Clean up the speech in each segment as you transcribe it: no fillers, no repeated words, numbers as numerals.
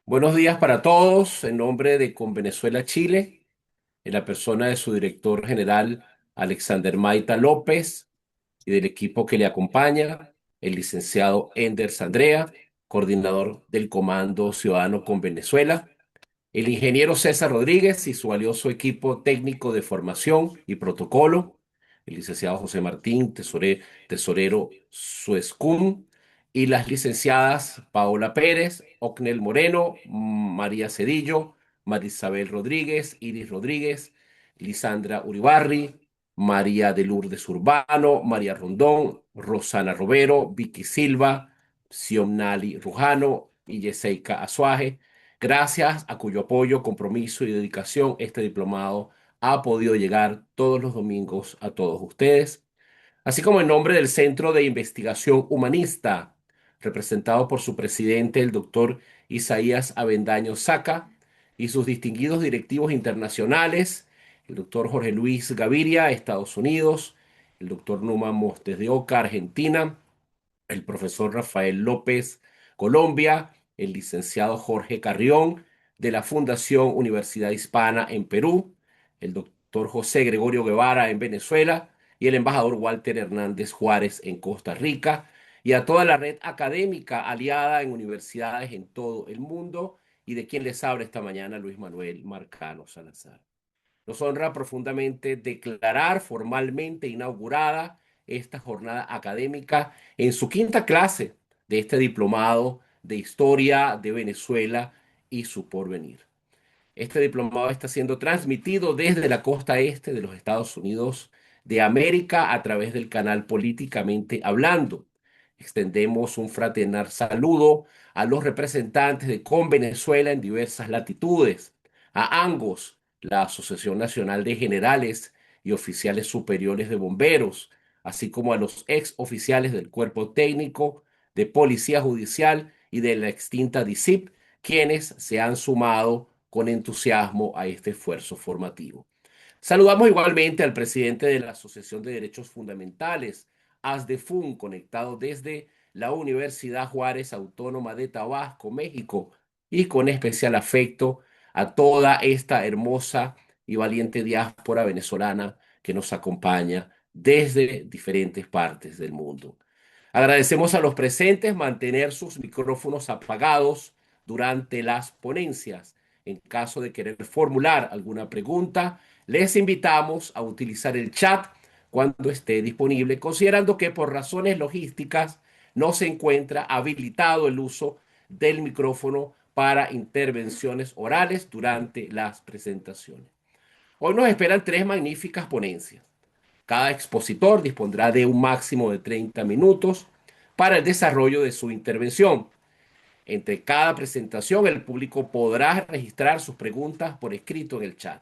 Buenos días para todos. En nombre de Convenezuela Chile, en la persona de su director general Alexander Maita López y del equipo que le acompaña, el licenciado Enders Andrea, coordinador del Comando Ciudadano con Venezuela, el ingeniero César Rodríguez y su valioso equipo técnico de formación y protocolo, el licenciado José Martín, tesorero Suescún, y las licenciadas Paola Pérez, Ocnel Moreno, María Cedillo, Marisabel Rodríguez, Iris Rodríguez, Lisandra Uribarri, María de Lourdes Urbano, María Rondón, Rosana Robero, Vicky Silva, Sionali Rujano y Yeseika Azuaje, gracias a cuyo apoyo, compromiso y dedicación este diplomado ha podido llegar todos los domingos a todos ustedes, así como en nombre del Centro de Investigación Humanista, representado por su presidente, el doctor Isaías Avendaño Saca, y sus distinguidos directivos internacionales, el doctor Jorge Luis Gaviria, Estados Unidos, el doctor Numa Mostes de Oca, Argentina, el profesor Rafael López, Colombia, el licenciado Jorge Carrión, de la Fundación Universidad Hispana en Perú, el doctor José Gregorio Guevara en Venezuela y el embajador Walter Hernández Juárez en Costa Rica, y a toda la red académica aliada en universidades en todo el mundo, y de quien les habla esta mañana Luis Manuel Marcano Salazar. Nos honra profundamente declarar formalmente inaugurada esta jornada académica en su quinta clase de este diplomado de Historia de Venezuela y su porvenir. Este diplomado está siendo transmitido desde la costa este de los Estados Unidos de América a través del canal Políticamente Hablando. Extendemos un fraternal saludo a los representantes de Con Venezuela en diversas latitudes, a ANGOS, la Asociación Nacional de Generales y Oficiales Superiores de Bomberos, así como a los ex oficiales del Cuerpo Técnico, de Policía Judicial y de la extinta DICIP, quienes se han sumado con entusiasmo a este esfuerzo formativo. Saludamos igualmente al presidente de la Asociación de Derechos Fundamentales, ASDEFUN, conectado desde la Universidad Juárez Autónoma de Tabasco, México, y con especial afecto a toda esta hermosa y valiente diáspora venezolana que nos acompaña desde diferentes partes del mundo. Agradecemos a los presentes mantener sus micrófonos apagados durante las ponencias. En caso de querer formular alguna pregunta, les invitamos a utilizar el chat cuando esté disponible, considerando que por razones logísticas no se encuentra habilitado el uso del micrófono para intervenciones orales durante las presentaciones. Hoy nos esperan tres magníficas ponencias. Cada expositor dispondrá de un máximo de 30 minutos para el desarrollo de su intervención. Entre cada presentación, el público podrá registrar sus preguntas por escrito en el chat.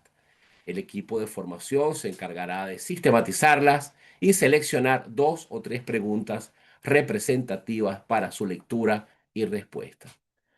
El equipo de formación se encargará de sistematizarlas y seleccionar dos o tres preguntas representativas para su lectura y respuesta.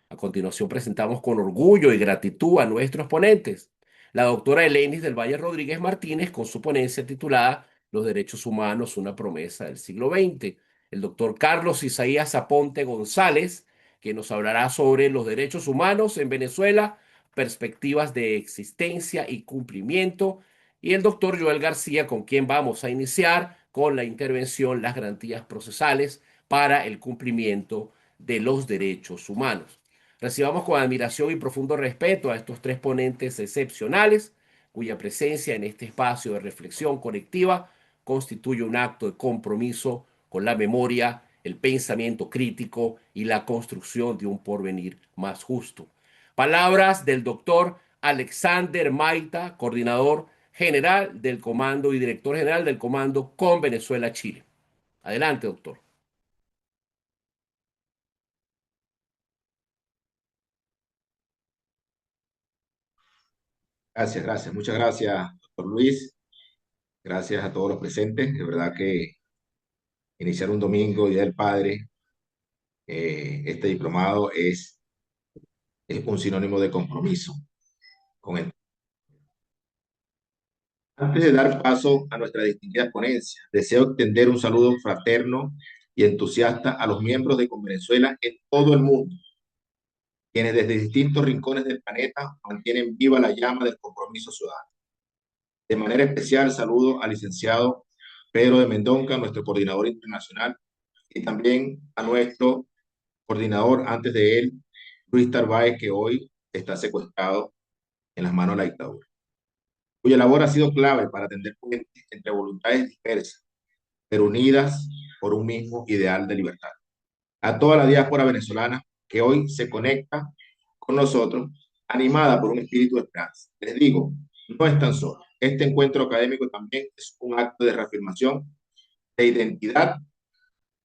A continuación presentamos con orgullo y gratitud a nuestros ponentes. La doctora Elenis del Valle Rodríguez Martínez con su ponencia titulada Los derechos humanos, una promesa del siglo XX. El doctor Carlos Isaías Aponte González, que nos hablará sobre los derechos humanos en Venezuela, perspectivas de existencia y cumplimiento. Y el doctor Joel García, con quien vamos a iniciar con la intervención Las garantías procesales para el cumplimiento de los derechos humanos. Recibamos con admiración y profundo respeto a estos tres ponentes excepcionales, cuya presencia en este espacio de reflexión colectiva constituye un acto de compromiso con la memoria, el pensamiento crítico y la construcción de un porvenir más justo. Palabras del doctor Alexander Maita, coordinador general del Comando y director general del Comando con Venezuela, Chile. Adelante, doctor. Gracias, gracias. Muchas gracias, doctor Luis. Gracias a todos los presentes. De verdad que iniciar un domingo, Día del Padre, este diplomado es un sinónimo de compromiso con el. Antes de dar paso a nuestra distinguida ponencia, deseo extender un saludo fraterno y entusiasta a los miembros de Convenezuela en todo el mundo, quienes desde distintos rincones del planeta mantienen viva la llama del compromiso ciudadano. De manera especial, saludo al licenciado Pedro de Mendonca, nuestro coordinador internacional, y también a nuestro coordinador antes de él, Luis Tarváez, que hoy está secuestrado en las manos de la dictadura, cuya labor ha sido clave para tender puentes entre voluntades dispersas, pero unidas por un mismo ideal de libertad. A toda la diáspora venezolana que hoy se conecta con nosotros, animada por un espíritu de esperanza. Les digo, no están solos. Este encuentro académico también es un acto de reafirmación de identidad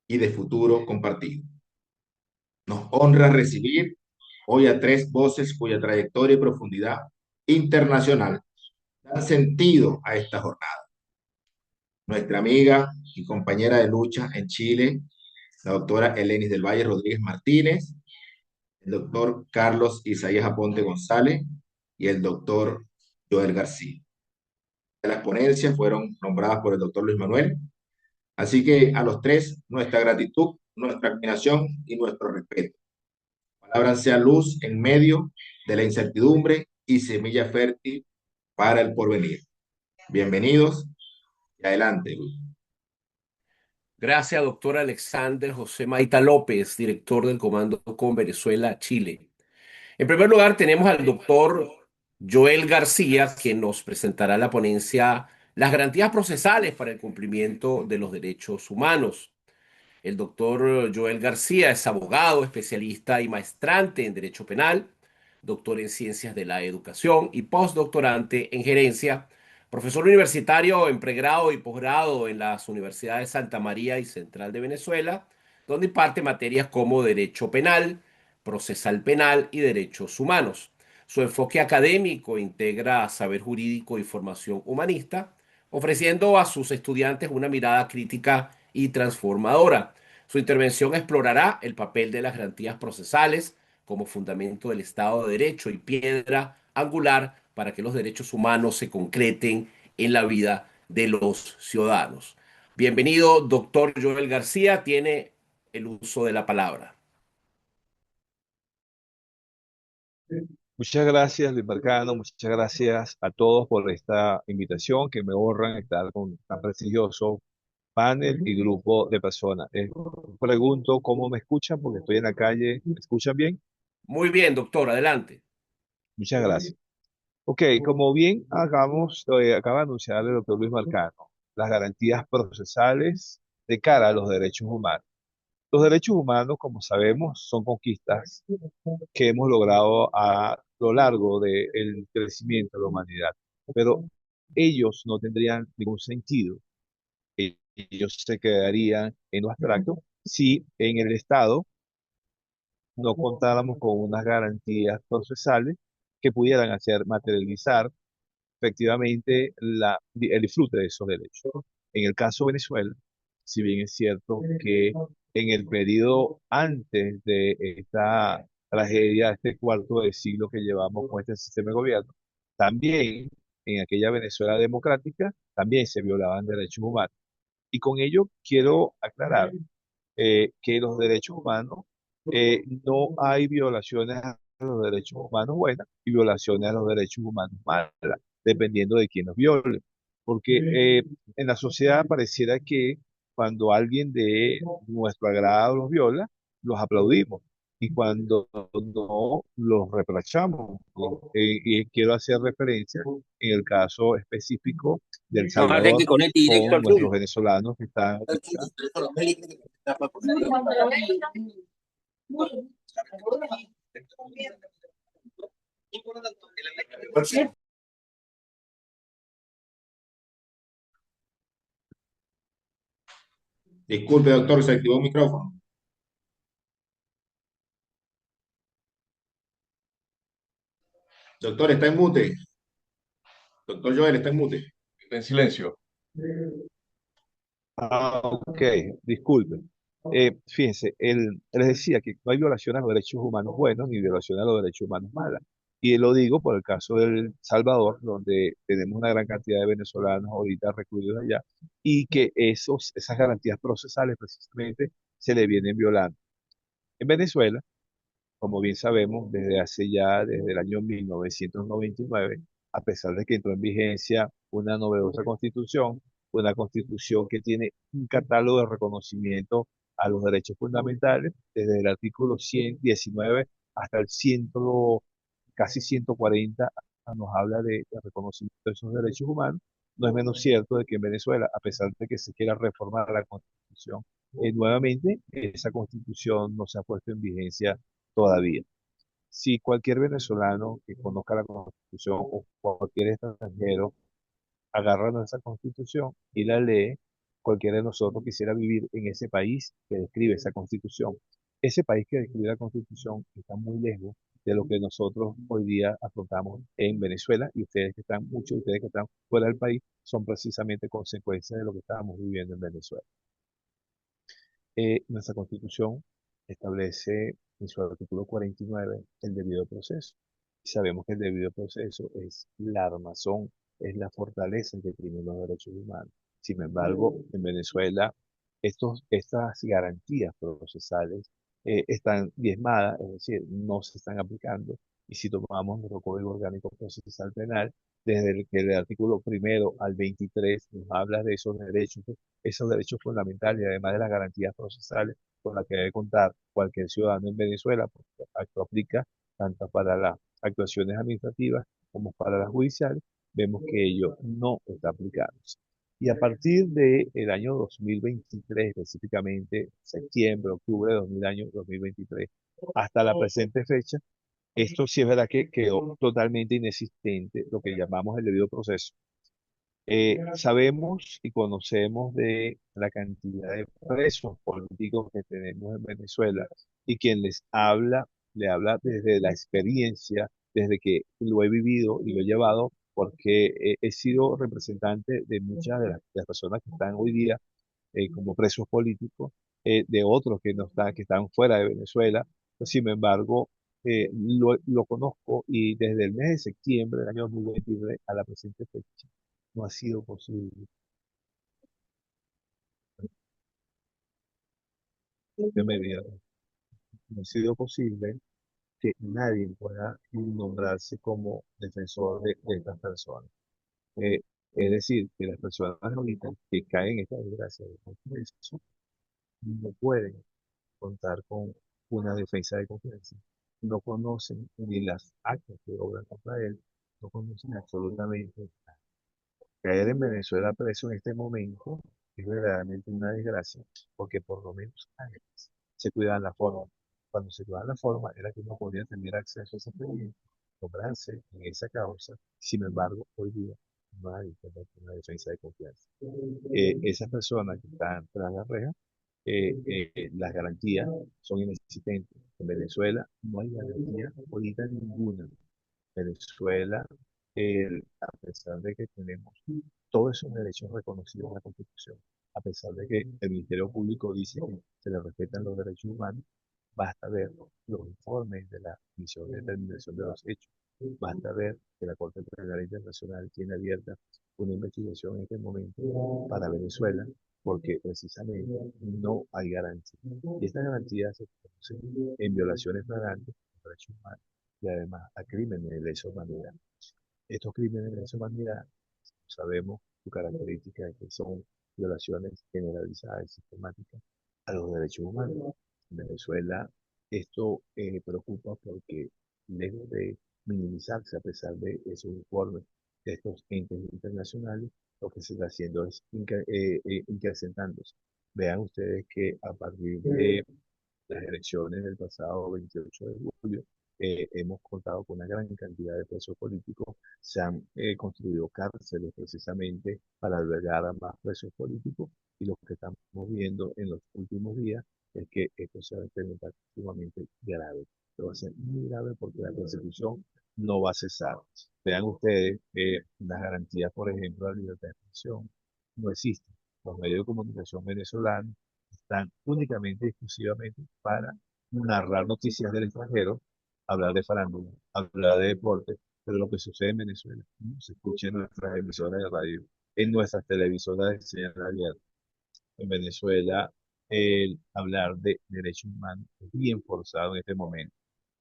y de futuro compartido. Nos honra recibir hoy a tres voces cuya trayectoria y profundidad internacional dan sentido a esta jornada. Nuestra amiga y compañera de lucha en Chile, la doctora Elenis del Valle Rodríguez Martínez, el doctor Carlos Isaías Aponte González y el doctor Joel García. Las ponencias fueron nombradas por el doctor Luis Manuel. Así que a los tres, nuestra gratitud, nuestra admiración y nuestro respeto. Palabra sea luz en medio de la incertidumbre y semilla fértil para el porvenir. Bienvenidos y adelante, Luis. Gracias, doctor Alexander José Maita López, director del Comando con Venezuela, Chile. En primer lugar, tenemos al doctor Joel García, quien nos presentará la ponencia Las garantías procesales para el cumplimiento de los derechos humanos. El doctor Joel García es abogado, especialista y maestrante en Derecho Penal, doctor en Ciencias de la Educación y postdoctorante en Gerencia, profesor universitario en pregrado y posgrado en las Universidades Santa María y Central de Venezuela, donde imparte materias como Derecho Penal, Procesal Penal y Derechos Humanos. Su enfoque académico integra saber jurídico y formación humanista, ofreciendo a sus estudiantes una mirada crítica y transformadora. Su intervención explorará el papel de las garantías procesales como fundamento del Estado de Derecho y piedra angular para que los derechos humanos se concreten en la vida de los ciudadanos. Bienvenido, doctor Joel García, tiene el uso de la palabra. Muchas gracias, Luis Marcano. Muchas gracias a todos por esta invitación que me honran estar con tan prestigioso panel y grupo de personas. Pregunto cómo me escuchan porque estoy en la calle. ¿Me escuchan bien? Muy bien, doctor, adelante. Muchas gracias. Ok, como bien acaba de anunciar el doctor Luis Marcano, las garantías procesales de cara a los derechos humanos. Los derechos humanos, como sabemos, son conquistas que hemos logrado a lo largo del crecimiento de la humanidad, pero ellos no tendrían ningún sentido. Ellos se quedarían en lo abstracto si en el Estado no contáramos con unas garantías procesales que pudieran hacer materializar efectivamente el disfrute de esos derechos. En el caso de Venezuela, si bien es cierto que en el periodo antes de esta tragedia, este cuarto de siglo que llevamos con este sistema de gobierno, también en aquella Venezuela democrática, también se violaban derechos humanos. Y con ello quiero aclarar que los derechos humanos, no hay violaciones a los derechos humanos buenas y violaciones a los derechos humanos malas, dependiendo de quién los viole. Porque en la sociedad pareciera que cuando alguien de nuestro agrado los viola, los aplaudimos. Y cuando no, los reprochamos. Y quiero hacer referencia en el caso específico de El Salvador con nuestros venezolanos que están acá. Disculpe, doctor, se activó un micrófono. Doctor, está en mute. Doctor Joel, está en mute. En silencio. Ok, disculpe. Fíjense, les decía que no hay violación a los derechos humanos buenos ni violación a los derechos humanos malas. Y lo digo por el caso del Salvador, donde tenemos una gran cantidad de venezolanos ahorita recluidos allá, y que esas garantías procesales precisamente se le vienen violando. En Venezuela, como bien sabemos, desde el año 1999, a pesar de que entró en vigencia una novedosa constitución, una constitución que tiene un catálogo de reconocimiento a los derechos fundamentales, desde el artículo 119 hasta el 100, casi 140, nos habla de reconocimiento de esos derechos humanos. No es menos cierto de que en Venezuela, a pesar de que se quiera reformar la constitución, nuevamente esa constitución no se ha puesto en vigencia todavía. Si cualquier venezolano que conozca la constitución o cualquier extranjero agarra nuestra constitución y la lee, cualquiera de nosotros quisiera vivir en ese país que describe esa constitución. Ese país que describe la constitución está muy lejos de lo que nosotros hoy día afrontamos en Venezuela, y ustedes que están, muchos de ustedes que están fuera del país, son precisamente consecuencias de lo que estábamos viviendo en Venezuela. Nuestra Constitución establece en su artículo 49 el debido proceso. Y sabemos que el debido proceso es la armazón, es la fortaleza que tienen los derechos humanos. Sin embargo, en Venezuela, estas garantías procesales están diezmadas, es decir, no se están aplicando. Y si tomamos nuestro Código Orgánico Procesal Penal, desde el que el artículo primero al 23 nos habla de esos derechos fundamentales y además de las garantías procesales con las que debe contar cualquier ciudadano en Venezuela, porque esto aplica tanto para las actuaciones administrativas como para las judiciales, vemos que ello no está aplicándose. Y a partir del año 2023, específicamente septiembre, octubre de 2023, hasta la presente fecha, esto sí es verdad que quedó totalmente inexistente, lo que llamamos el debido proceso. Sabemos y conocemos de la cantidad de presos políticos que tenemos en Venezuela, y quien les habla, le habla desde la experiencia, desde que lo he vivido y lo he llevado, porque he sido representante de muchas de las personas que están hoy día como presos políticos, de otros que no están, que están fuera de Venezuela. Sin embargo, lo conozco, y desde el mes de septiembre del año 2023 a la presente fecha no ha sido posible que me dieran. No ha sido posible que nadie pueda nombrarse como defensor de estas personas. Eh, es decir, que las personas ahorita que caen en esta desgracia de confianza no pueden contar con una defensa de confianza. No conocen ni las actas que obran contra él, no conocen absolutamente nada. Caer en Venezuela preso en este momento es verdaderamente una desgracia, porque por lo menos antes se cuidaban la forma. Cuando se cuidaban la forma era que uno podía tener acceso a ese expediente, cobrarse en esa causa. Sin embargo, hoy día no hay una defensa de confianza. Esas personas que están tras la reja, las garantías son inexistentes. En Venezuela no hay garantía ahorita ninguna. Venezuela, a pesar de que tenemos todos esos derechos reconocidos en la Constitución, a pesar de que el Ministerio Público dice que se le respetan los derechos humanos, basta ver los informes de la Comisión de Determinación de los Hechos, basta ver que la Corte Penal Internacional tiene abierta una investigación en este momento para Venezuela, porque precisamente no hay garantía. Y estas garantías se producen en violaciones flagrantes de los derechos humanos y además a crímenes de lesa humanidad. Estos crímenes de lesa humanidad, sabemos su característica es que son violaciones generalizadas y sistemáticas a los derechos humanos. En Venezuela esto preocupa porque, lejos de minimizarse a pesar de esos informes de estos entes internacionales, lo que se está haciendo es incrementándose. Vean ustedes que a partir de las elecciones del pasado 28 de julio, hemos contado con una gran cantidad de presos políticos. Se han construido cárceles precisamente para albergar a más presos políticos, y lo que estamos viendo en los últimos días es que esto se va a implementar sumamente grave. Esto va a ser muy grave porque la persecución no va a cesar. Vean ustedes las garantías, por ejemplo, de la libertad de expresión no existen. Los medios de comunicación venezolanos están únicamente y exclusivamente para narrar noticias del extranjero, hablar de farándula, hablar de deporte, pero lo que sucede en Venezuela no se escucha en nuestras emisoras de radio, en nuestras televisoras de señal abierta. En Venezuela, el hablar de derechos humanos es bien forzado en este momento.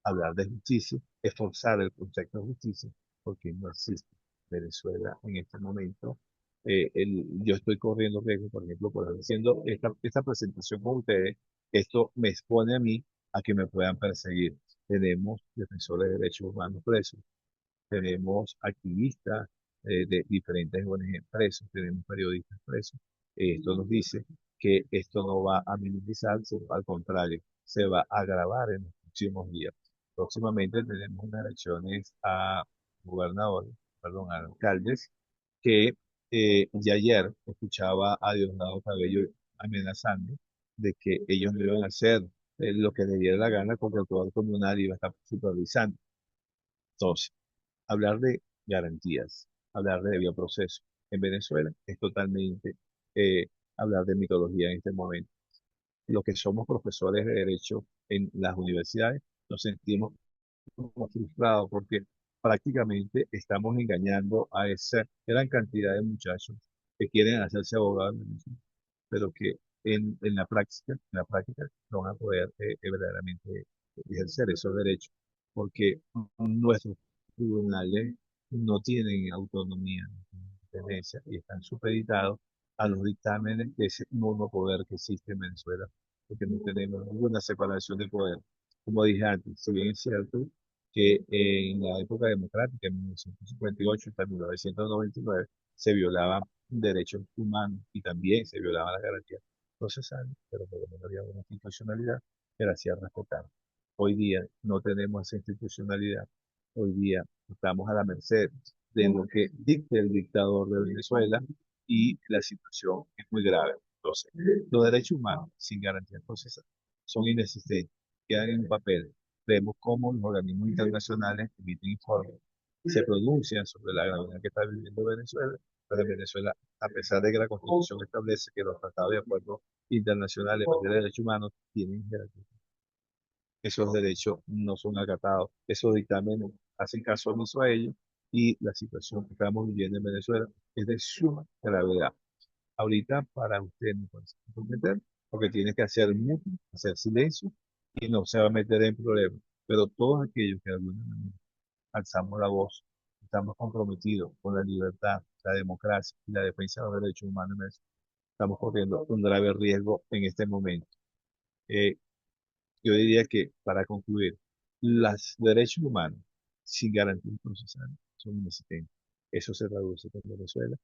hablar de justicia, esforzar el concepto de justicia, porque no existe. Venezuela en este momento, yo estoy corriendo riesgo, por ejemplo, por haciendo esta presentación con ustedes, esto me expone a mí a que me puedan perseguir. Tenemos defensores de derechos humanos presos, tenemos activistas de diferentes ONG presos, tenemos periodistas presos. Esto nos dice que esto no va a minimizarse, al contrario, se va a agravar en los próximos días. Próximamente tenemos unas elecciones a gobernadores, perdón, a alcaldes, que ya ayer escuchaba a Diosdado Cabello amenazando de que ellos no iban a hacer lo que les diera la gana porque el poder comunal iba a estar supervisando. Entonces, hablar de garantías, hablar de debido proceso en Venezuela es totalmente eh, hablar de mitología en este momento. Los que somos profesores de derecho en las universidades nos sentimos como frustrados porque prácticamente estamos engañando a esa gran cantidad de muchachos que quieren hacerse abogados en Venezuela, pero que en la práctica no van a poder verdaderamente ejercer esos derechos, porque nuestros tribunales no tienen autonomía, independencia y están supeditados a los dictámenes de ese monopoder que existe en Venezuela, porque no tenemos ninguna separación de poder. Como dije antes, si bien es cierto que en la época democrática, en 1958 hasta 1999, se violaban derechos humanos y también se violaban las garantías procesales, pero por lo menos había una institucionalidad que la hacía respetar. Hoy día no tenemos esa institucionalidad. Hoy día estamos a la merced de lo que dicte el dictador de Venezuela y la situación es muy grave. Entonces, los derechos humanos sin garantías procesales son inexistentes, quedan en un papel. Vemos cómo los organismos internacionales emiten informes, se pronuncian sobre la gravedad que está viviendo Venezuela, pero en Venezuela, a pesar de que la Constitución establece que los tratados de acuerdo internacionales en materia de derechos humanos tienen jerarquía, esos derechos no son acatados, esos dictámenes hacen caso omiso a ellos y la situación que estamos viviendo en Venezuela es de suma gravedad. Ahorita para usted no puede comprometer porque tiene que hacer mucho, hacer silencio y no se va a meter en problemas. Pero todos aquellos que de alguna manera alzamos la voz, estamos comprometidos con la libertad, la democracia y la defensa de los derechos humanos en Venezuela, estamos corriendo un grave riesgo en este momento. Eh, yo diría que, para concluir, los derechos humanos sin garantías procesales son inexistentes. Eso se traduce en Venezuela.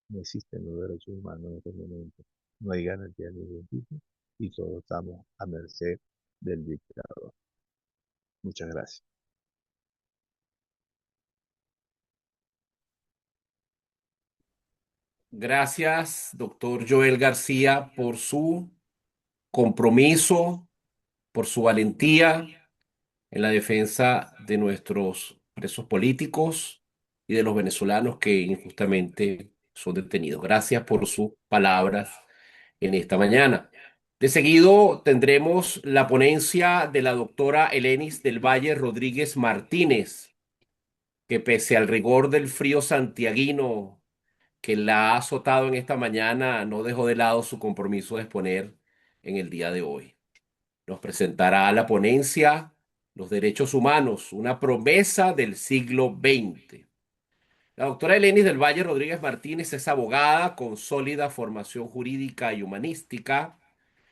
No existen los derechos humanos en este momento. No hay garantía de ningún tipo y todos estamos a merced del dictador. Muchas gracias. Gracias, doctor Joel García, por su compromiso, por su valentía en la defensa de nuestros presos políticos y de los venezolanos que injustamente son detenidos. Gracias por sus palabras en esta mañana. De seguido tendremos la ponencia de la doctora Elenis del Valle Rodríguez Martínez, que pese al rigor del frío santiaguino que la ha azotado en esta mañana, no dejó de lado su compromiso de exponer en el día de hoy. Nos presentará la ponencia Los Derechos Humanos, una promesa del siglo XX. La doctora Elenis del Valle Rodríguez Martínez es abogada con sólida formación jurídica y humanística,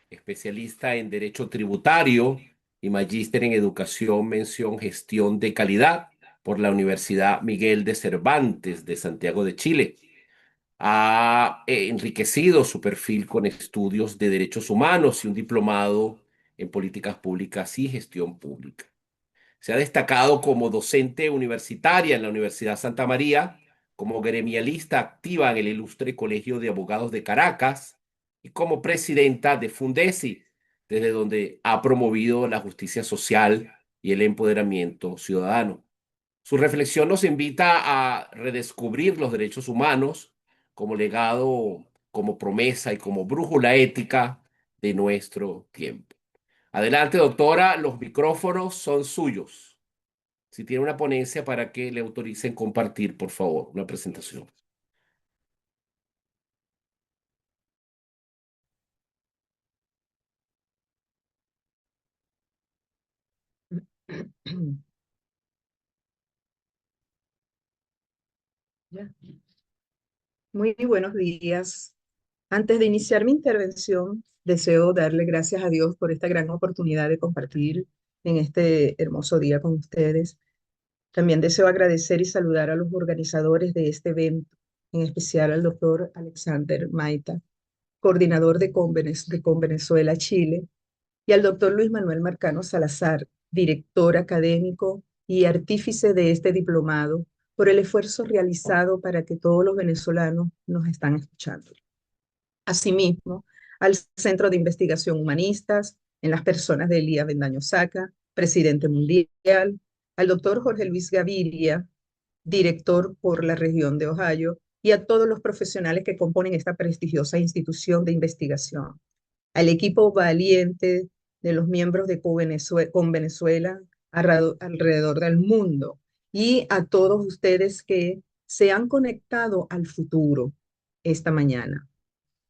especialista en Derecho Tributario y magíster en Educación, Mención, Gestión de Calidad por la Universidad Miguel de Cervantes de Santiago de Chile. Ha enriquecido su perfil con estudios de derechos humanos y un diplomado en políticas públicas y gestión pública. Se ha destacado como docente universitaria en la Universidad Santa María, como gremialista activa en el Ilustre Colegio de Abogados de Caracas y como presidenta de Fundesi, desde donde ha promovido la justicia social y el empoderamiento ciudadano. Su reflexión nos invita a redescubrir los derechos humanos como legado, como promesa y como brújula ética de nuestro tiempo. Adelante, doctora, los micrófonos son suyos. Si tiene una ponencia para que le autoricen compartir, por favor, una presentación. Ya. Muy buenos días. Antes de iniciar mi intervención, deseo darle gracias a Dios por esta gran oportunidad de compartir en este hermoso día con ustedes. También deseo agradecer y saludar a los organizadores de este evento, en especial al doctor Alexander Maita, coordinador de Con Venezuela Chile, y al doctor Luis Manuel Marcano Salazar, director académico y artífice de este diplomado, por el esfuerzo realizado para que todos los venezolanos nos están escuchando. Asimismo, al Centro de Investigación Humanistas, en las personas de Elías Bendaño Saca, presidente mundial, al doctor Jorge Luis Gaviria, director por la región de Ohio, y a todos los profesionales que componen esta prestigiosa institución de investigación, al equipo valiente de los miembros de Con Venezuela alrededor del mundo, y a todos ustedes que se han conectado al futuro esta mañana,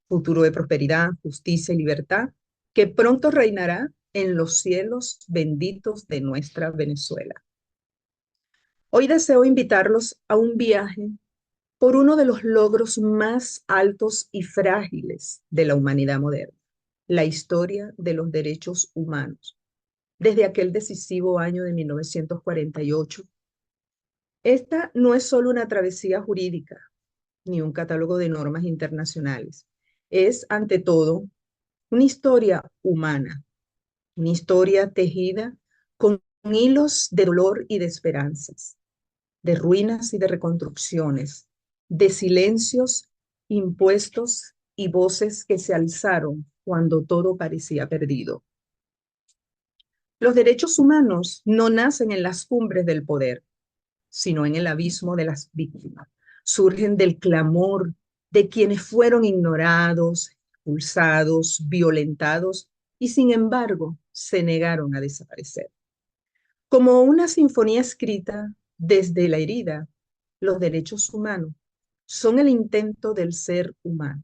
futuro de prosperidad, justicia y libertad, que pronto reinará en los cielos benditos de nuestra Venezuela. Hoy deseo invitarlos a un viaje por uno de los logros más altos y frágiles de la humanidad moderna, la historia de los derechos humanos. Desde aquel decisivo año de 1948, esta no es solo una travesía jurídica, ni un catálogo de normas internacionales. Es, ante todo, una historia humana, una historia tejida con hilos de dolor y de esperanzas, de ruinas y de reconstrucciones, de silencios impuestos y voces que se alzaron cuando todo parecía perdido. Los derechos humanos no nacen en las cumbres del poder, sino en el abismo de las víctimas. Surgen del clamor de quienes fueron ignorados, expulsados, violentados y sin embargo se negaron a desaparecer. Como una sinfonía escrita desde la herida, los derechos humanos son el intento del ser humano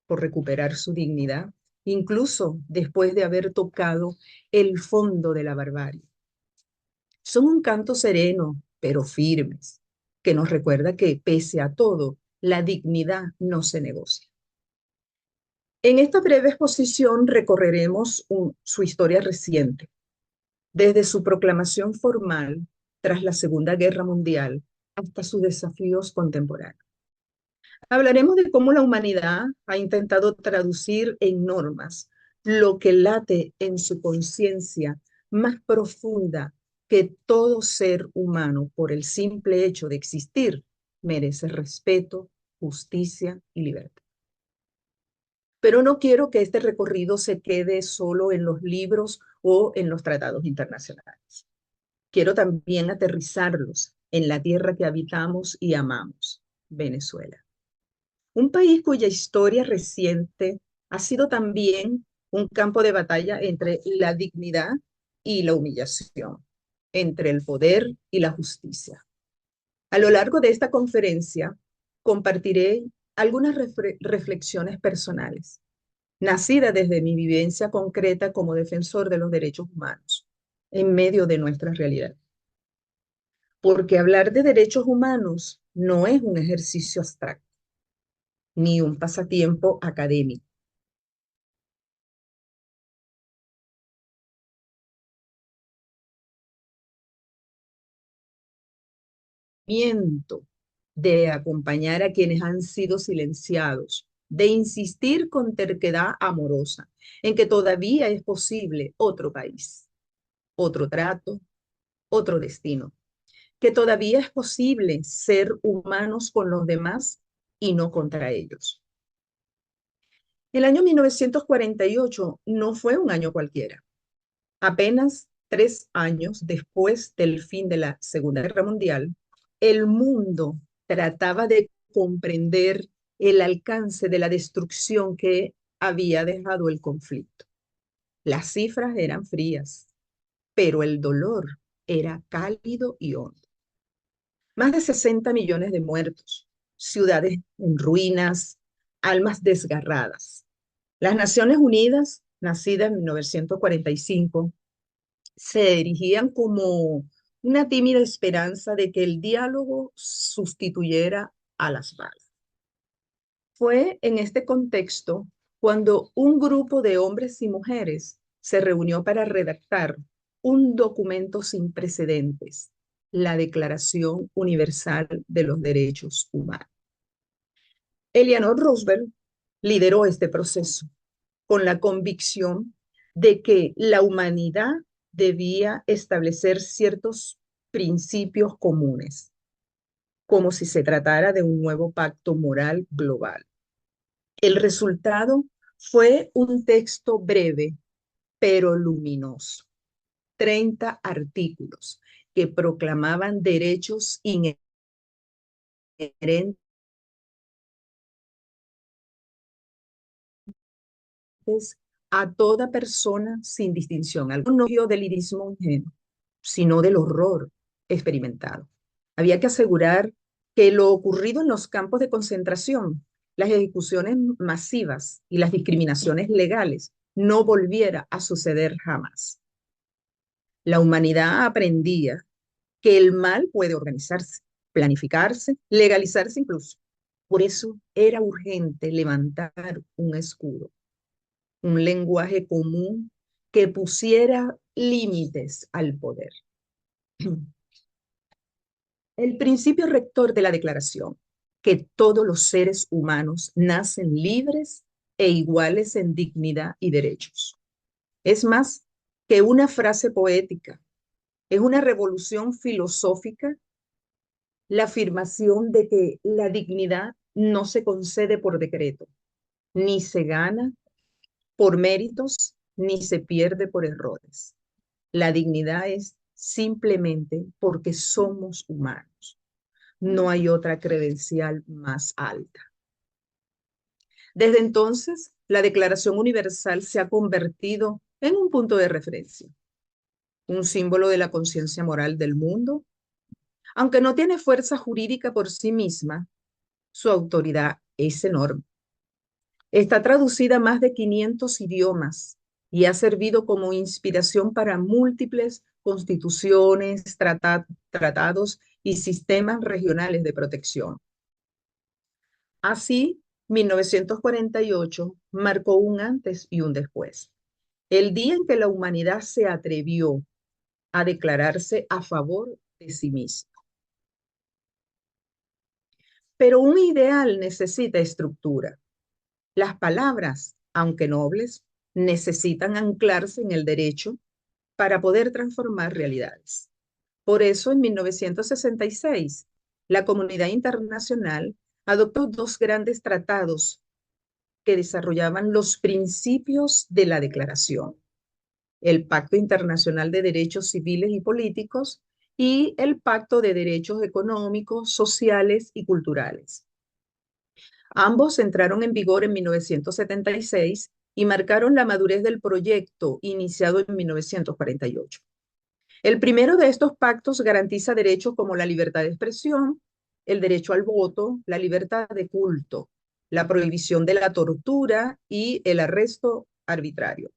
por recuperar su dignidad, incluso después de haber tocado el fondo de la barbarie. Son un canto sereno, pero firmes, que nos recuerda que, pese a todo, la dignidad no se negocia. En esta breve exposición recorreremos su historia reciente, desde su proclamación formal tras la Segunda Guerra Mundial hasta sus desafíos contemporáneos. Hablaremos de cómo la humanidad ha intentado traducir en normas lo que late en su conciencia más profunda, que todo ser humano, por el simple hecho de existir, merece respeto, justicia y libertad. Pero no quiero que este recorrido se quede solo en los libros o en los tratados internacionales. Quiero también aterrizarlos en la tierra que habitamos y amamos, Venezuela. Un país cuya historia reciente ha sido también un campo de batalla entre la dignidad y la humillación, entre el poder y la justicia. A lo largo de esta conferencia compartiré algunas reflexiones personales, nacidas desde mi vivencia concreta como defensor de los derechos humanos en medio de nuestra realidad. Porque hablar de derechos humanos no es un ejercicio abstracto, ni un pasatiempo académico. De acompañar a quienes han sido silenciados, de insistir con terquedad amorosa en que todavía es posible otro país, otro trato, otro destino, que todavía es posible ser humanos con los demás y no contra ellos. El año 1948 no fue un año cualquiera. Apenas 3 años después del fin de la Segunda Guerra Mundial, el mundo trataba de comprender el alcance de la destrucción que había dejado el conflicto. Las cifras eran frías, pero el dolor era cálido y hondo. Más de 60 millones de muertos, ciudades en ruinas, almas desgarradas. Las Naciones Unidas, nacidas en 1945, se erigían como una tímida esperanza de que el diálogo sustituyera a las balas. Fue en este contexto cuando un grupo de hombres y mujeres se reunió para redactar un documento sin precedentes, la Declaración Universal de los Derechos Humanos. Eleanor Roosevelt lideró este proceso con la convicción de que la humanidad debía establecer ciertos principios comunes, como si se tratara de un nuevo pacto moral global. El resultado fue un texto breve, pero luminoso, 30 artículos que proclamaban derechos inherentes a toda persona sin distinción alguna. No del lirismo ingenuo, sino del horror experimentado. Había que asegurar que lo ocurrido en los campos de concentración, las ejecuciones masivas y las discriminaciones legales no volviera a suceder jamás. La humanidad aprendía que el mal puede organizarse, planificarse, legalizarse incluso. Por eso era urgente levantar un escudo, un lenguaje común que pusiera límites al poder. El principio rector de la declaración, que todos los seres humanos nacen libres e iguales en dignidad y derechos. Es más que una frase poética, es una revolución filosófica, la afirmación de que la dignidad no se concede por decreto, ni se gana por méritos, ni se pierde por errores. La dignidad es simplemente porque somos humanos. No hay otra credencial más alta. Desde entonces, la Declaración Universal se ha convertido en un punto de referencia, un símbolo de la conciencia moral del mundo. Aunque no tiene fuerza jurídica por sí misma, su autoridad es enorme. Está traducida a más de 500 idiomas y ha servido como inspiración para múltiples constituciones, tratados y sistemas regionales de protección. Así, 1948 marcó un antes y un después. El día en que la humanidad se atrevió a declararse a favor de sí misma. Pero un ideal necesita estructura. Las palabras, aunque nobles, necesitan anclarse en el derecho para poder transformar realidades. Por eso, en 1966, la comunidad internacional adoptó dos grandes tratados que desarrollaban los principios de la declaración: el Pacto Internacional de Derechos Civiles y Políticos y el Pacto de Derechos Económicos, Sociales y Culturales. Ambos entraron en vigor en 1976 y marcaron la madurez del proyecto iniciado en 1948. El primero de estos pactos garantiza derechos como la libertad de expresión, el derecho al voto, la libertad de culto, la prohibición de la tortura y el arresto arbitrario.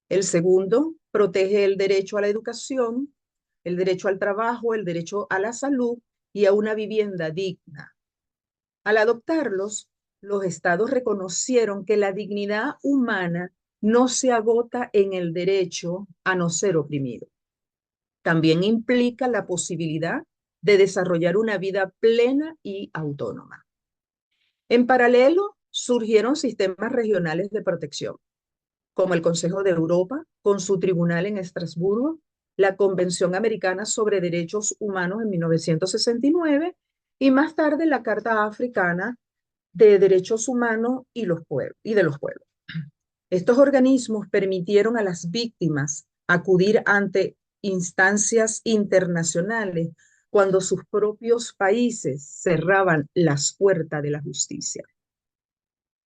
El segundo protege el derecho a la educación, el derecho al trabajo, el derecho a la salud y a una vivienda digna. Al adoptarlos, los estados reconocieron que la dignidad humana no se agota en el derecho a no ser oprimido. También implica la posibilidad de desarrollar una vida plena y autónoma. En paralelo, surgieron sistemas regionales de protección, como el Consejo de Europa, con su tribunal en Estrasburgo, la Convención Americana sobre Derechos Humanos en 1969 y más tarde la Carta Africana de Derechos Humanos y de los Pueblos. Estos organismos permitieron a las víctimas acudir ante instancias internacionales cuando sus propios países cerraban las puertas de la justicia.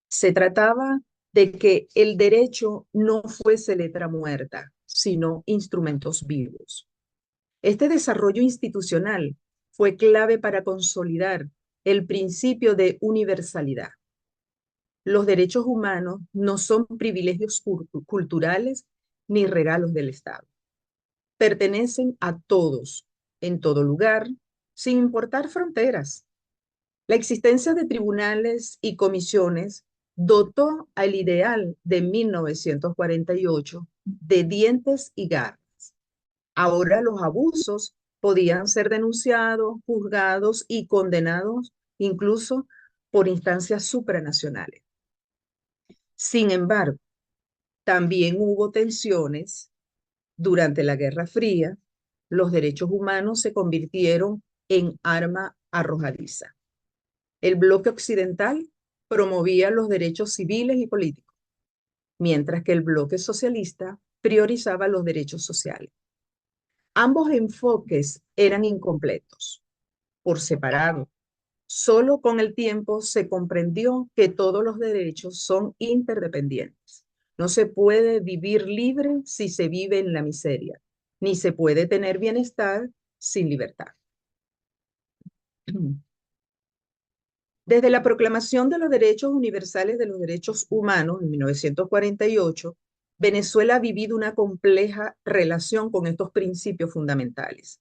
Se trataba de que el derecho no fuese letra muerta, sino instrumentos vivos. Este desarrollo institucional fue clave para consolidar el principio de universalidad. Los derechos humanos no son privilegios culturales ni regalos del Estado. pertenecen a todos, en todo lugar, sin importar fronteras. La existencia de tribunales y comisiones dotó al ideal de 1948 de dientes y garras. Ahora los abusos podían ser denunciados, juzgados y condenados incluso por instancias supranacionales. Sin embargo, también hubo tensiones durante la Guerra Fría. Los derechos humanos se convirtieron en arma arrojadiza. El bloque occidental promovía los derechos civiles y políticos, mientras que el bloque socialista priorizaba los derechos sociales. Ambos enfoques eran incompletos, por separado. Solo con el tiempo se comprendió que todos los derechos son interdependientes. No se puede vivir libre si se vive en la miseria, ni se puede tener bienestar sin libertad. Desde la Proclamación de los Derechos Universales de los Derechos Humanos en 1948, Venezuela ha vivido una compleja relación con estos principios fundamentales.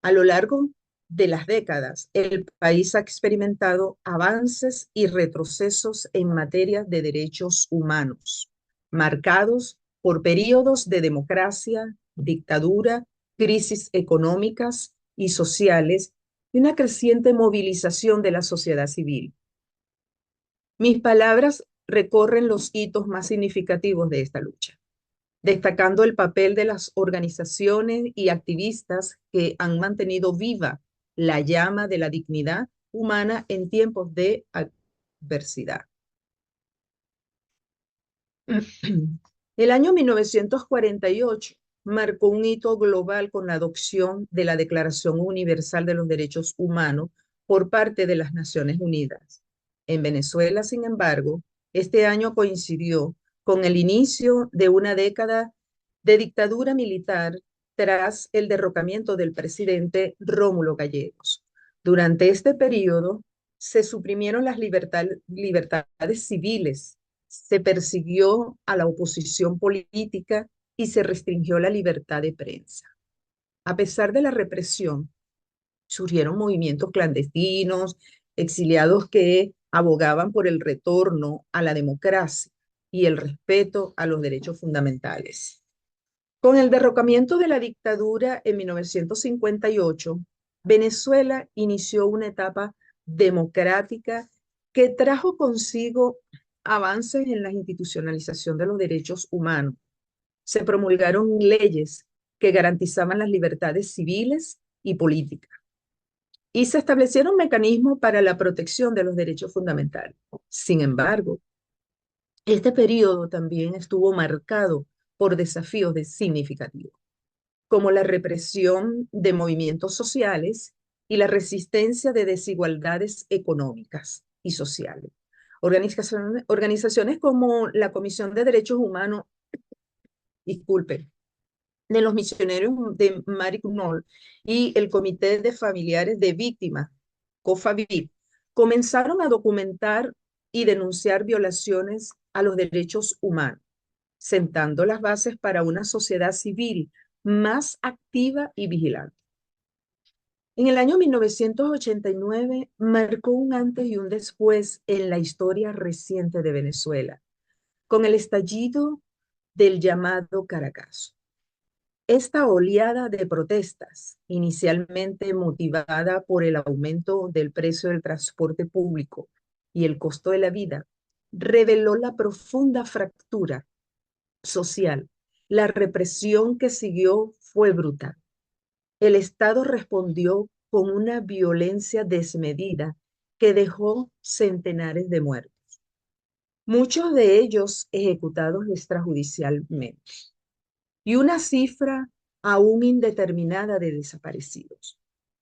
A lo largo de las décadas, el país ha experimentado avances y retrocesos en materia de derechos humanos, marcados por periodos de democracia, dictadura, crisis económicas y sociales y una creciente movilización de la sociedad civil. Mis palabras recorren los hitos más significativos de esta lucha, destacando el papel de las organizaciones y activistas que han mantenido viva la llama de la dignidad humana en tiempos de adversidad. El año 1948 marcó un hito global con la adopción de la Declaración Universal de los Derechos Humanos por parte de las Naciones Unidas. En Venezuela, sin embargo, este año coincidió con el inicio de una década de dictadura militar tras el derrocamiento del presidente Rómulo Gallegos. Durante este periodo se suprimieron las libertades civiles, se persiguió a la oposición política y se restringió la libertad de prensa. A pesar de la represión, surgieron movimientos clandestinos, exiliados que abogaban por el retorno a la democracia y el respeto a los derechos fundamentales. Con el derrocamiento de la dictadura en 1958, Venezuela inició una etapa democrática que trajo consigo avances en la institucionalización de los derechos humanos. Se promulgaron leyes que garantizaban las libertades civiles y políticas y se establecieron mecanismos para la protección de los derechos fundamentales. Sin embargo, este periodo también estuvo marcado por desafíos significativos, como la represión de movimientos sociales y la resistencia de desigualdades económicas y sociales. Organizaciones como la Comisión de Derechos Humanos, disculpe, de los misioneros de Maryknoll y el Comité de Familiares de Víctimas, COFAVID, comenzaron a documentar y denunciar violaciones a los derechos humanos, sentando las bases para una sociedad civil más activa y vigilante. En el año 1989 marcó un antes y un después en la historia reciente de Venezuela, con el estallido del llamado Caracazo. Esta oleada de protestas, inicialmente motivada por el aumento del precio del transporte público y el costo de la vida, reveló la profunda fractura social. La represión que siguió fue brutal. El Estado respondió con una violencia desmedida que dejó centenares de muertos, muchos de ellos ejecutados extrajudicialmente, y una cifra aún indeterminada de desaparecidos.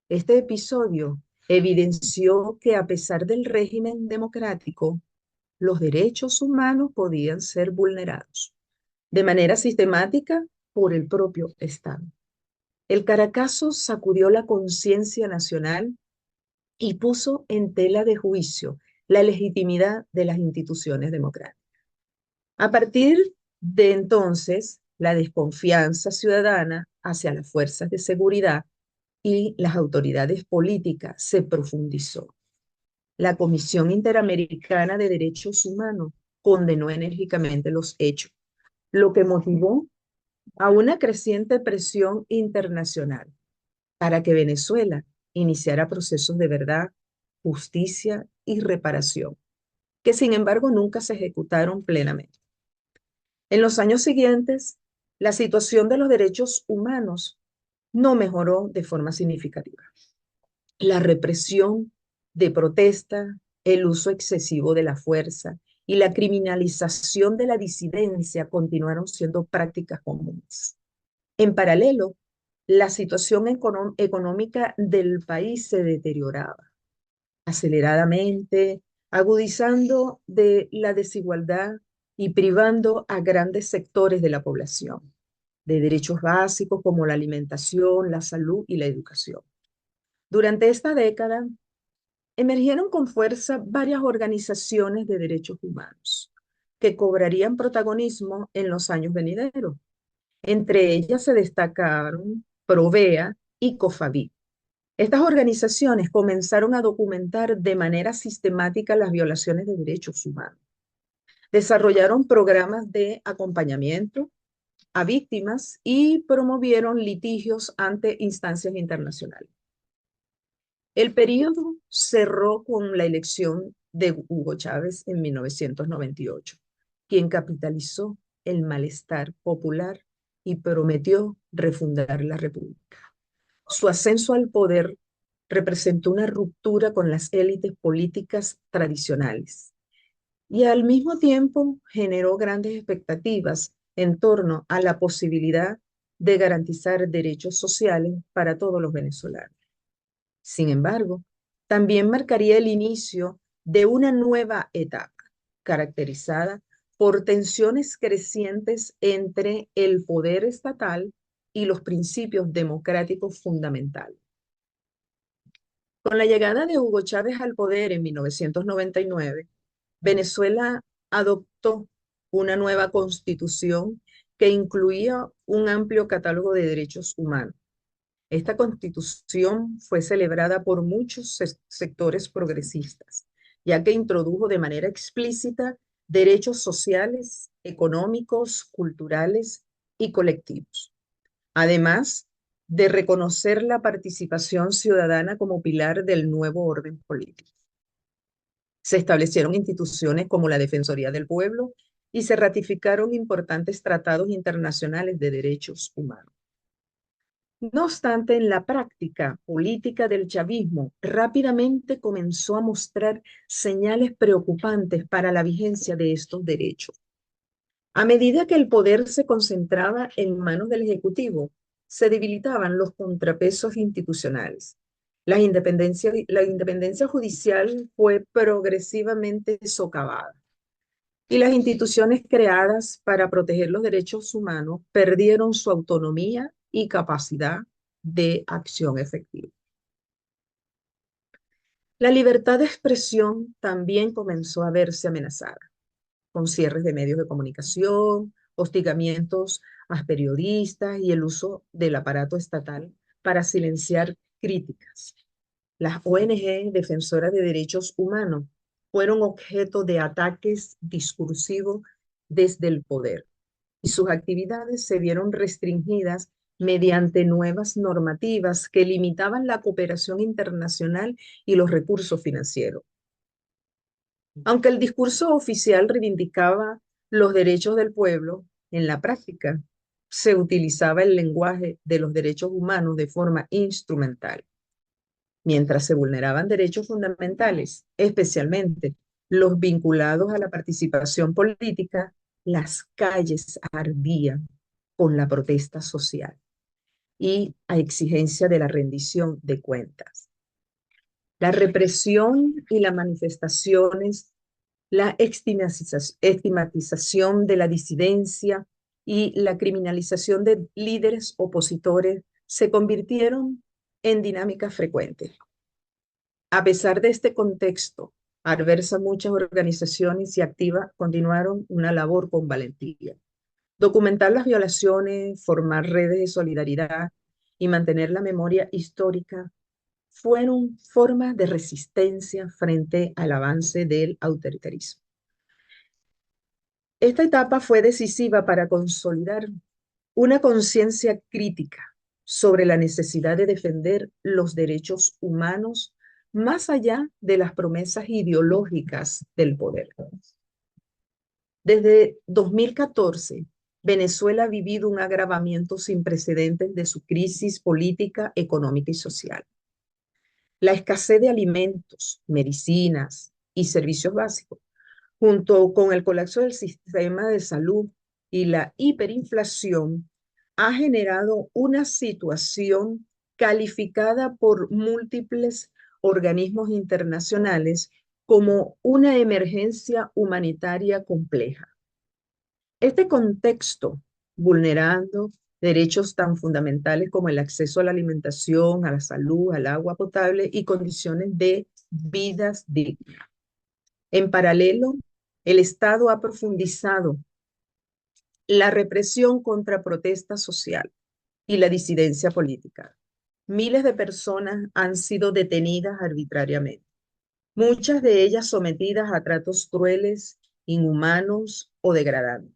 Este episodio evidenció que a pesar del régimen democrático, los derechos humanos podían ser vulnerados de manera sistemática por el propio Estado. El Caracazo sacudió la conciencia nacional y puso en tela de juicio la legitimidad de las instituciones democráticas. A partir de entonces, la desconfianza ciudadana hacia las fuerzas de seguridad y las autoridades políticas se profundizó. La Comisión Interamericana de Derechos Humanos condenó enérgicamente los hechos, lo que motivó a una creciente presión internacional para que Venezuela iniciara procesos de verdad, justicia y reparación, que sin embargo nunca se ejecutaron plenamente. En los años siguientes, la situación de los derechos humanos no mejoró de forma significativa. La represión de protesta, el uso excesivo de la fuerza y la criminalización de la disidencia continuaron siendo prácticas comunes. En paralelo, la situación económica del país se deterioraba aceleradamente, agudizando de la desigualdad y privando a grandes sectores de la población de derechos básicos como la alimentación, la salud y la educación. Durante esta década, emergieron con fuerza varias organizaciones de derechos humanos que cobrarían protagonismo en los años venideros. Entre ellas se destacaron Provea y COFAVI. Estas organizaciones comenzaron a documentar de manera sistemática las violaciones de derechos humanos. Desarrollaron programas de acompañamiento a víctimas y promovieron litigios ante instancias internacionales. El periodo cerró con la elección de Hugo Chávez en 1998, quien capitalizó el malestar popular y prometió refundar la República. Su ascenso al poder representó una ruptura con las élites políticas tradicionales y al mismo tiempo generó grandes expectativas en torno a la posibilidad de garantizar derechos sociales para todos los venezolanos. Sin embargo, también marcaría el inicio de una nueva etapa, caracterizada por tensiones crecientes entre el poder estatal y los principios democráticos fundamentales. Con la llegada de Hugo Chávez al poder en 1999, Venezuela adoptó una nueva constitución que incluía un amplio catálogo de derechos humanos. Esta constitución fue celebrada por muchos sectores progresistas, ya que introdujo de manera explícita derechos sociales, económicos, culturales y colectivos. Además de reconocer la participación ciudadana como pilar del nuevo orden político. Se establecieron instituciones como la Defensoría del Pueblo y se ratificaron importantes tratados internacionales de derechos humanos. No obstante, en la práctica política del chavismo rápidamente comenzó a mostrar señales preocupantes para la vigencia de estos derechos. A medida que el poder se concentraba en manos del Ejecutivo, se debilitaban los contrapesos institucionales. La independencia judicial fue progresivamente socavada y las instituciones creadas para proteger los derechos humanos perdieron su autonomía y capacidad de acción efectiva. La libertad de expresión también comenzó a verse amenazada, con cierres de medios de comunicación, hostigamientos a periodistas y el uso del aparato estatal para silenciar críticas. Las ONG defensoras de derechos humanos fueron objeto de ataques discursivos desde el poder y sus actividades se vieron restringidas mediante nuevas normativas que limitaban la cooperación internacional y los recursos financieros. Aunque el discurso oficial reivindicaba los derechos del pueblo, en la práctica se utilizaba el lenguaje de los derechos humanos de forma instrumental. Mientras se vulneraban derechos fundamentales, especialmente los vinculados a la participación política, las calles ardían con la protesta social y a exigencia de la rendición de cuentas. La represión y las manifestaciones, la estigmatización de la disidencia y la criminalización de líderes opositores se convirtieron en dinámicas frecuentes. A pesar de este contexto adverso, muchas organizaciones y activas continuaron una labor con valentía. Documentar las violaciones, formar redes de solidaridad y mantener la memoria histórica fueron formas de resistencia frente al avance del autoritarismo. Esta etapa fue decisiva para consolidar una conciencia crítica sobre la necesidad de defender los derechos humanos más allá de las promesas ideológicas del poder. Desde 2014, Venezuela ha vivido un agravamiento sin precedentes de su crisis política, económica y social. La escasez de alimentos, medicinas y servicios básicos, junto con el colapso del sistema de salud y la hiperinflación, ha generado una situación calificada por múltiples organismos internacionales como una emergencia humanitaria compleja. Este contexto, vulnerando derechos tan fundamentales como el acceso a la alimentación, a la salud, al agua potable y condiciones de vidas dignas. En paralelo, el Estado ha profundizado la represión contra protesta social y la disidencia política. Miles de personas han sido detenidas arbitrariamente, muchas de ellas sometidas a tratos crueles, inhumanos o degradantes.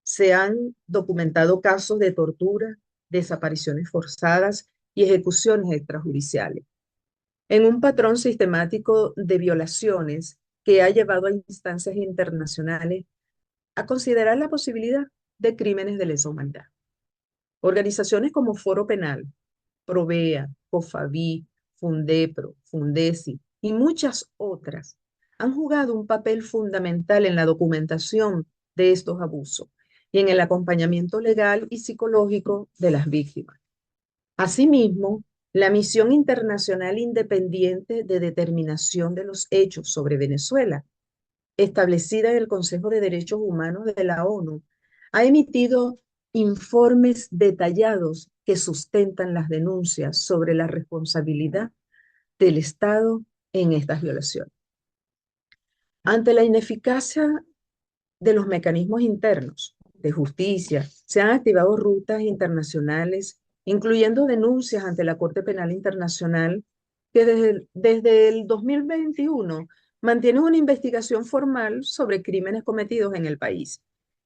Se han documentado casos de tortura, desapariciones forzadas y ejecuciones extrajudiciales, en un patrón sistemático de violaciones que ha llevado a instancias internacionales a considerar la posibilidad de crímenes de lesa humanidad. Organizaciones como Foro Penal, Provea, COFAVI, Fundepro, Fundesi y muchas otras han jugado un papel fundamental en la documentación de estos abusos y en el acompañamiento legal y psicológico de las víctimas. Asimismo, la Misión Internacional Independiente de Determinación de los Hechos sobre Venezuela, establecida en el Consejo de Derechos Humanos de la ONU, ha emitido informes detallados que sustentan las denuncias sobre la responsabilidad del Estado en estas violaciones. Ante la ineficacia de los mecanismos internos de justicia, se han activado rutas internacionales, incluyendo denuncias ante la Corte Penal Internacional, que desde el 2021 mantiene una investigación formal sobre crímenes cometidos en el país.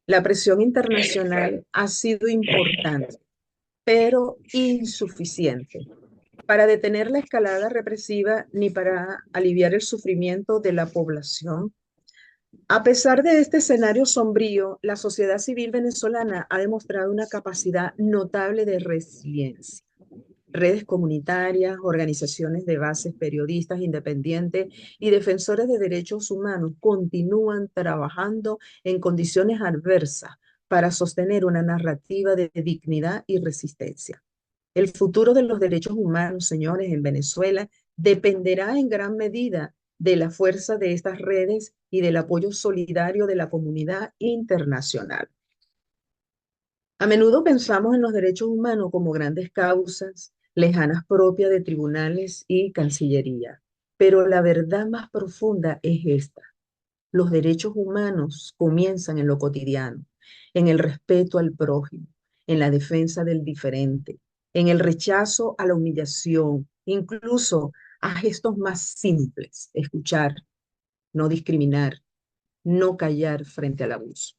La presión internacional ha sido importante, pero insuficiente para detener la escalada represiva ni para aliviar el sufrimiento de la población. A pesar de este escenario sombrío, la sociedad civil venezolana ha demostrado una capacidad notable de resiliencia. Redes comunitarias, organizaciones de bases, periodistas independientes y defensores de derechos humanos continúan trabajando en condiciones adversas para sostener una narrativa de dignidad y resistencia. El futuro de los derechos humanos, señores, en Venezuela dependerá en gran medida de la fuerza de estas redes y del apoyo solidario de la comunidad internacional. A menudo pensamos en los derechos humanos como grandes causas, lejanas propias de tribunales y cancillería, pero la verdad más profunda es esta. Los derechos humanos comienzan en lo cotidiano, en el respeto al prójimo, en la defensa del diferente, en el rechazo a la humillación, incluso a gestos más simples, escuchar, no discriminar, no callar frente al abuso.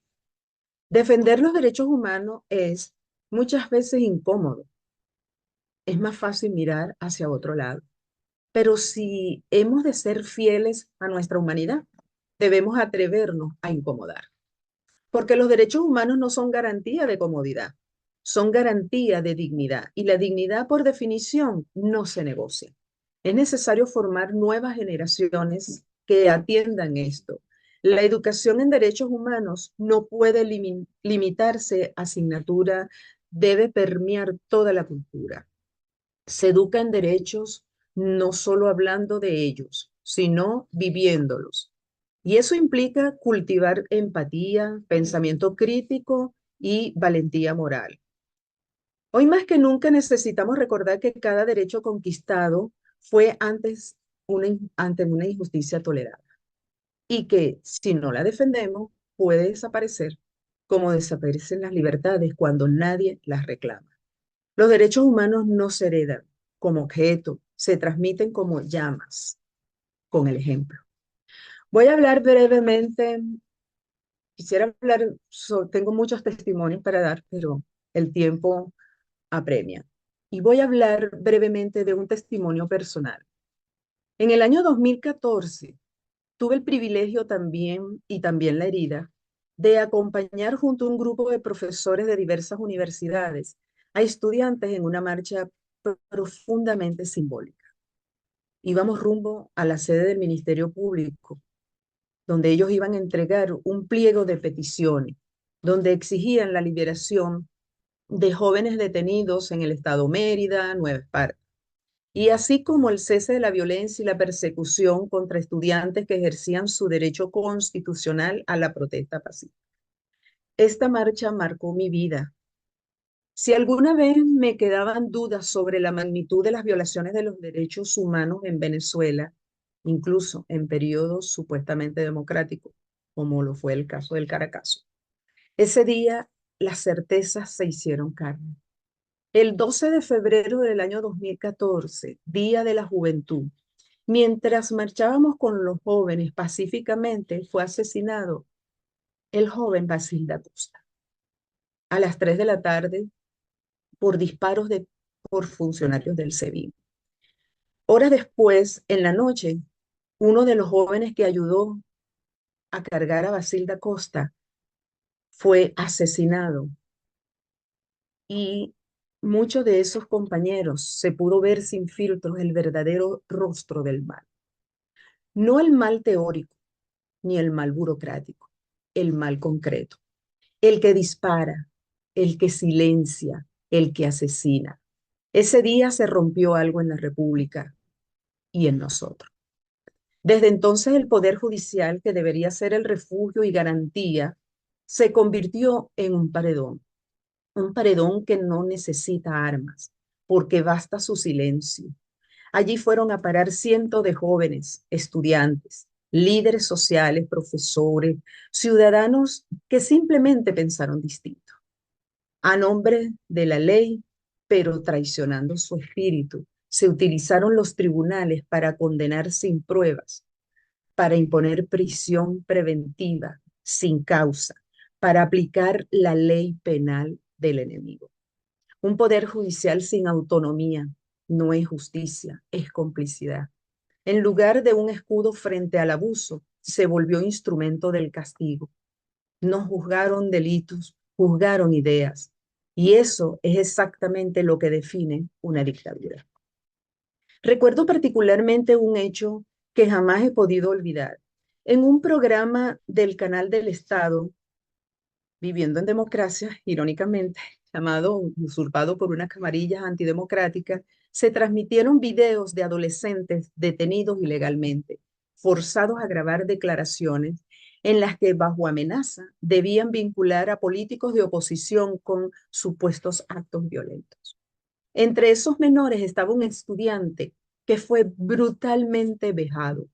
Defender los derechos humanos es muchas veces incómodo. Es más fácil mirar hacia otro lado. Pero si hemos de ser fieles a nuestra humanidad, debemos atrevernos a incomodar. Porque los derechos humanos no son garantía de comodidad, son garantía de dignidad. Y la dignidad, por definición, no se negocia. Es necesario formar nuevas generaciones que atiendan esto. La educación en derechos humanos no puede limitarse a asignatura, debe permear toda la cultura. Se educa en derechos no solo hablando de ellos, sino viviéndolos. Y eso implica cultivar empatía, pensamiento crítico y valentía moral. Hoy más que nunca necesitamos recordar que cada derecho conquistado fue ante una injusticia tolerada y que si no la defendemos puede desaparecer. como desaparecen las libertades cuando nadie las reclama. Los derechos humanos no se heredan como objeto, se transmiten como llamas, con el ejemplo. Voy a hablar brevemente, quisiera hablar, tengo muchos testimonios para dar, pero el tiempo apremia. Y voy a hablar brevemente de un testimonio personal. En el año 2014, tuve el privilegio también, y también la herida, de acompañar junto a un grupo de profesores de diversas universidades a estudiantes en una marcha profundamente simbólica. Íbamos rumbo a la sede del Ministerio Público, donde ellos iban a entregar un pliego de peticiones, donde exigían la liberación de jóvenes detenidos en el estado Mérida, Nueva Esparta, y así como el cese de la violencia y la persecución contra estudiantes que ejercían su derecho constitucional a la protesta pacífica. Esta marcha marcó mi vida. Si alguna vez me quedaban dudas sobre la magnitud de las violaciones de los derechos humanos en Venezuela, incluso en periodos supuestamente democráticos, como lo fue el caso del Caracazo, ese día las certezas se hicieron carne. El 12 de febrero del año 2014, Día de la Juventud, mientras marchábamos con los jóvenes pacíficamente, fue asesinado el joven Basilda Acosta a las 3 de la tarde por disparos por funcionarios del SEBIN. Horas después, en la noche, uno de los jóvenes que ayudó a cargar a Basilda Acosta fue asesinado y muchos de esos compañeros se pudo ver sin filtros el verdadero rostro del mal. No el mal teórico, ni el mal burocrático, el mal concreto, el que dispara, el que silencia, el que asesina. Ese día se rompió algo en la República y en nosotros. Desde entonces el Poder Judicial, que debería ser el refugio y garantía, se convirtió en un paredón que no necesita armas, porque basta su silencio. Allí fueron a parar cientos de jóvenes, estudiantes, líderes sociales, profesores, ciudadanos que simplemente pensaron distinto, a nombre de la ley, pero traicionando su espíritu. Se utilizaron los tribunales para condenar sin pruebas, para imponer prisión preventiva sin causa, para aplicar la ley penal del enemigo. Un poder judicial sin autonomía no es justicia, es complicidad. En lugar de un escudo frente al abuso, se volvió instrumento del castigo. No juzgaron delitos, juzgaron ideas. Y eso es exactamente lo que define una dictadura. Recuerdo particularmente un hecho que jamás he podido olvidar. En un programa del canal del Estado, Viviendo en Democracia, irónicamente, llamado, usurpado por unas camarillas antidemocráticas, se transmitieron videos de adolescentes detenidos ilegalmente, forzados a grabar declaraciones en las que bajo amenaza debían vincular a políticos de oposición con supuestos actos violentos. Entre esos menores estaba un estudiante que fue brutalmente vejado.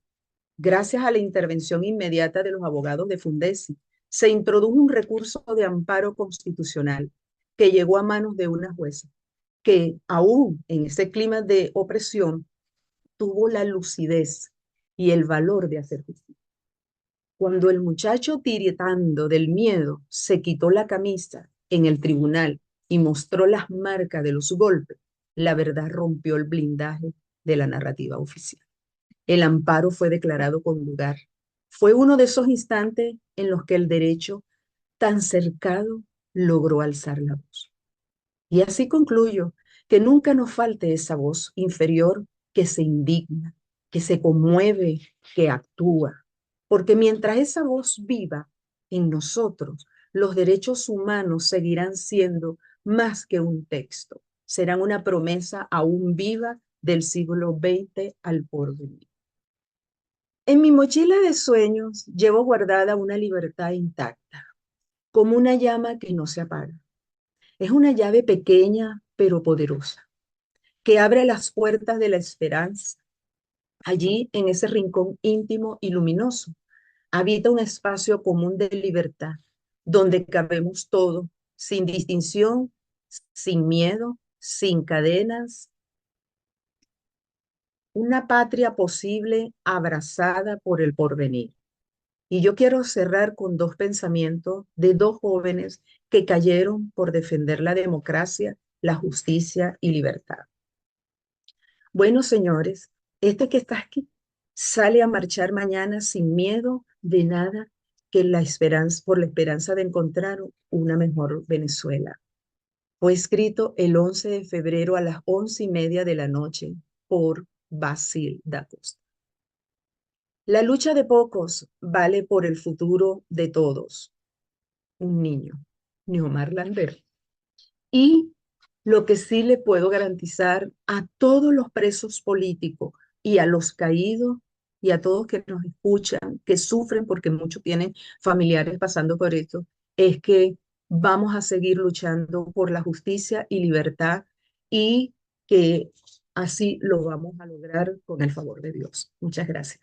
Gracias a la intervención inmediata de los abogados de Fundesi, se introdujo un recurso de amparo constitucional que llegó a manos de una jueza que, aún en ese clima de opresión, tuvo la lucidez y el valor de hacer justicia. Cuando el muchacho, tiritando del miedo, se quitó la camisa en el tribunal y mostró las marcas de los golpes, la verdad rompió el blindaje de la narrativa oficial. El amparo fue declarado con lugar. Fue uno de esos instantes en los que el derecho, tan cercado, logró alzar la voz. Y así concluyo, que nunca nos falte esa voz inferior que se indigna, que se conmueve, que actúa. Porque mientras esa voz viva en nosotros, los derechos humanos seguirán siendo más que un texto, serán una promesa aún viva del siglo XX al porvenir. En mi mochila de sueños llevo guardada una libertad intacta, como una llama que no se apaga. Es una llave pequeña pero poderosa, que abre las puertas de la esperanza. Allí, en ese rincón íntimo y luminoso, habita un espacio común de libertad, donde cabemos todos, sin distinción, sin miedo, sin cadenas, una patria posible abrazada por el porvenir. Y yo quiero cerrar con dos pensamientos de dos jóvenes que cayeron por defender la democracia, la justicia y libertad. Bueno, señores, este que está aquí sale a marchar mañana sin miedo de nada que la esperanza, por la esperanza de encontrar una mejor Venezuela. Fue escrito el 11 de febrero a las 11:30 de la noche por Basil da Costa. La lucha de pocos vale por el futuro de todos. Un niño, Neomar Lambert. Y lo que sí le puedo garantizar a todos los presos políticos y a los caídos y a todos que nos escuchan, que sufren porque muchos tienen familiares pasando por esto, es que vamos a seguir luchando por la justicia y libertad y que así lo vamos a lograr con el favor de Dios. Muchas gracias.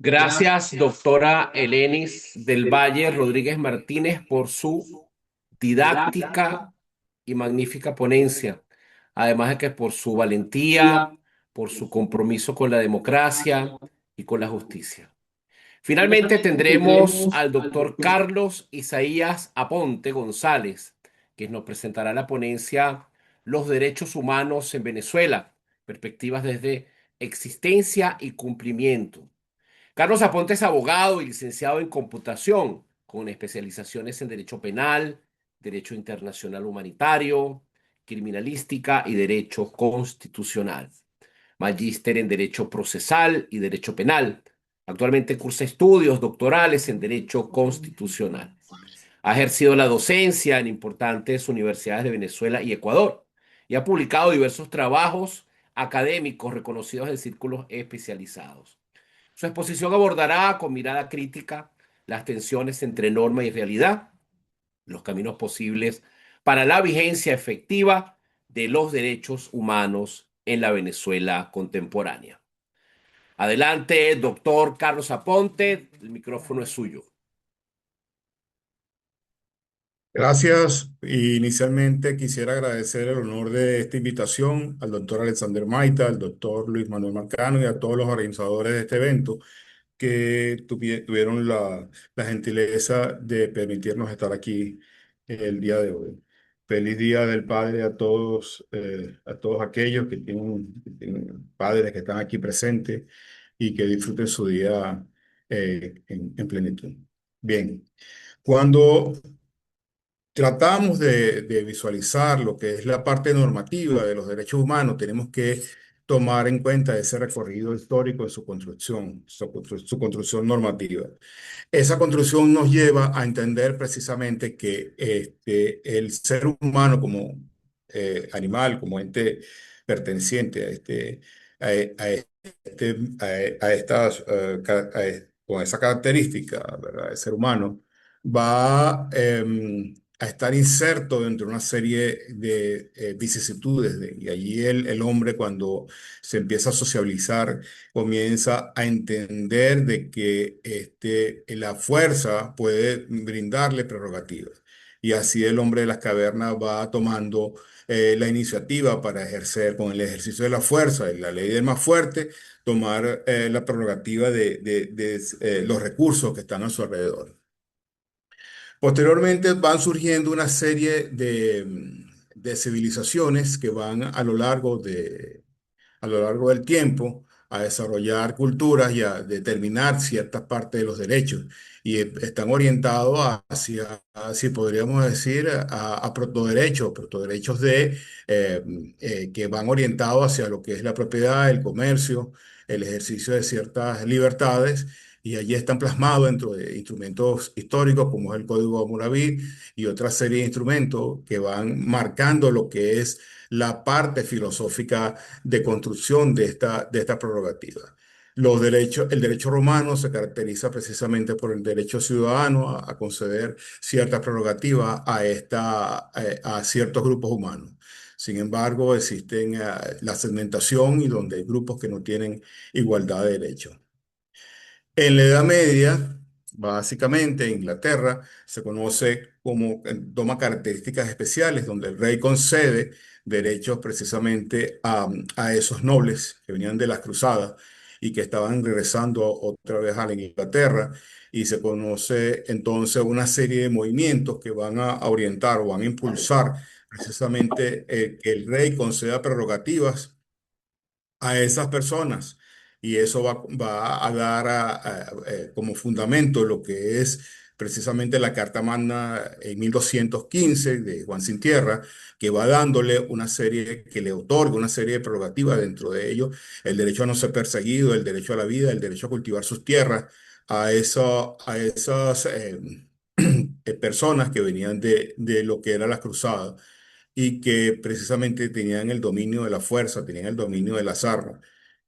Gracias, doctora Elenis del Valle Rodríguez Martínez, por su didáctica y magnífica ponencia. Además de que por su valentía, por su compromiso con la democracia y con la justicia. Finalmente tendremos al doctor Carlos Isaías Aponte González, que nos presentará la ponencia Los derechos humanos en Venezuela, perspectivas desde existencia y cumplimiento. Carlos Aponte es abogado y licenciado en computación, con especializaciones en derecho penal, derecho internacional humanitario, criminalística y derecho constitucional. Magíster en derecho procesal y derecho penal. Actualmente cursa estudios doctorales en derecho constitucional. Ha ejercido la docencia en importantes universidades de Venezuela y Ecuador y ha publicado diversos trabajos académicos reconocidos en círculos especializados. Su exposición abordará con mirada crítica las tensiones entre norma y realidad, los caminos posibles para la vigencia efectiva de los derechos humanos en la Venezuela contemporánea. Adelante, doctor Carlos Aponte, el micrófono es suyo. Gracias. Inicialmente quisiera agradecer el honor de esta invitación al doctor Alexander Maita, al doctor Luis Manuel Marcano y a todos los organizadores de este evento que tuvieron la gentileza de permitirnos estar aquí el día de hoy. Feliz Día del Padre a todos aquellos que tienen padres que están aquí presentes y que disfruten su día en plenitud. Bien, cuando tratamos de visualizar lo que es la parte normativa de los derechos humanos, tenemos que tomar en cuenta ese recorrido histórico de su construcción, su construcción normativa. Esa construcción nos lleva a entender precisamente que el ser humano como animal, como ente perteneciente a, a estas, con esa característica, ¿verdad? El ser humano va a estar inserto dentro de una serie de vicisitudes. Y allí el hombre, cuando se empieza a sociabilizar, comienza a entender de que la fuerza puede brindarle prerrogativas. Y así el hombre de las cavernas va tomando la iniciativa para ejercer, con el ejercicio de la fuerza, y la ley del más fuerte, tomar la prerrogativa de los recursos que están a su alrededor. Posteriormente van surgiendo una serie de civilizaciones que van a lo largo del tiempo a desarrollar culturas y a determinar ciertas partes de los derechos. Y están orientados si podríamos decir, a protoderechos que van orientados hacia lo que es la propiedad, el comercio, el ejercicio de ciertas libertades. Y allí están plasmados dentro de instrumentos históricos como es el Código Hammurabi y otra serie de instrumentos que van marcando lo que es la parte filosófica de construcción de esta prerrogativa. El derecho romano se caracteriza precisamente por el derecho ciudadano a conceder ciertas prerrogativas a ciertos grupos humanos. Sin embargo, existen la segmentación y donde hay grupos que no tienen igualdad de derechos. En la Edad Media Básicamente, en Inglaterra se conoce como, toma características especiales, donde el rey concede derechos precisamente a esos nobles que venían de las cruzadas y que estaban regresando otra vez a la Inglaterra. Y se conoce entonces una serie de movimientos que van a orientar o van a impulsar precisamente que el rey conceda prerrogativas a esas personas. Y eso va a dar como fundamento lo que es precisamente la Carta Magna en 1215 de Juan Sin Tierra, que va dándole una serie, que le otorga una serie de prerrogativas, dentro de ellos el derecho a no ser perseguido, el derecho a la vida, el derecho a cultivar sus tierras, a esas personas que venían de lo que era la cruzada y que precisamente tenían el dominio de la fuerza, tenían el dominio de las armas.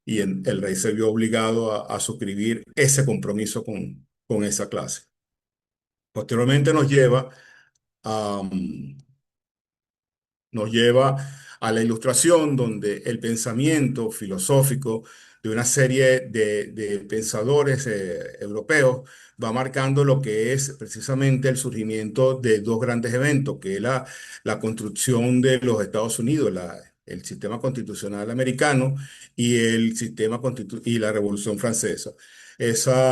Y el rey se vio obligado a suscribir ese compromiso con esa clase. Posteriormente a, nos lleva a la Ilustración, donde el pensamiento filosófico de una serie de pensadores europeos va marcando lo que es precisamente el surgimiento de dos grandes eventos, que es la construcción de los Estados Unidos, el sistema constitucional americano y y la Revolución Francesa. Ese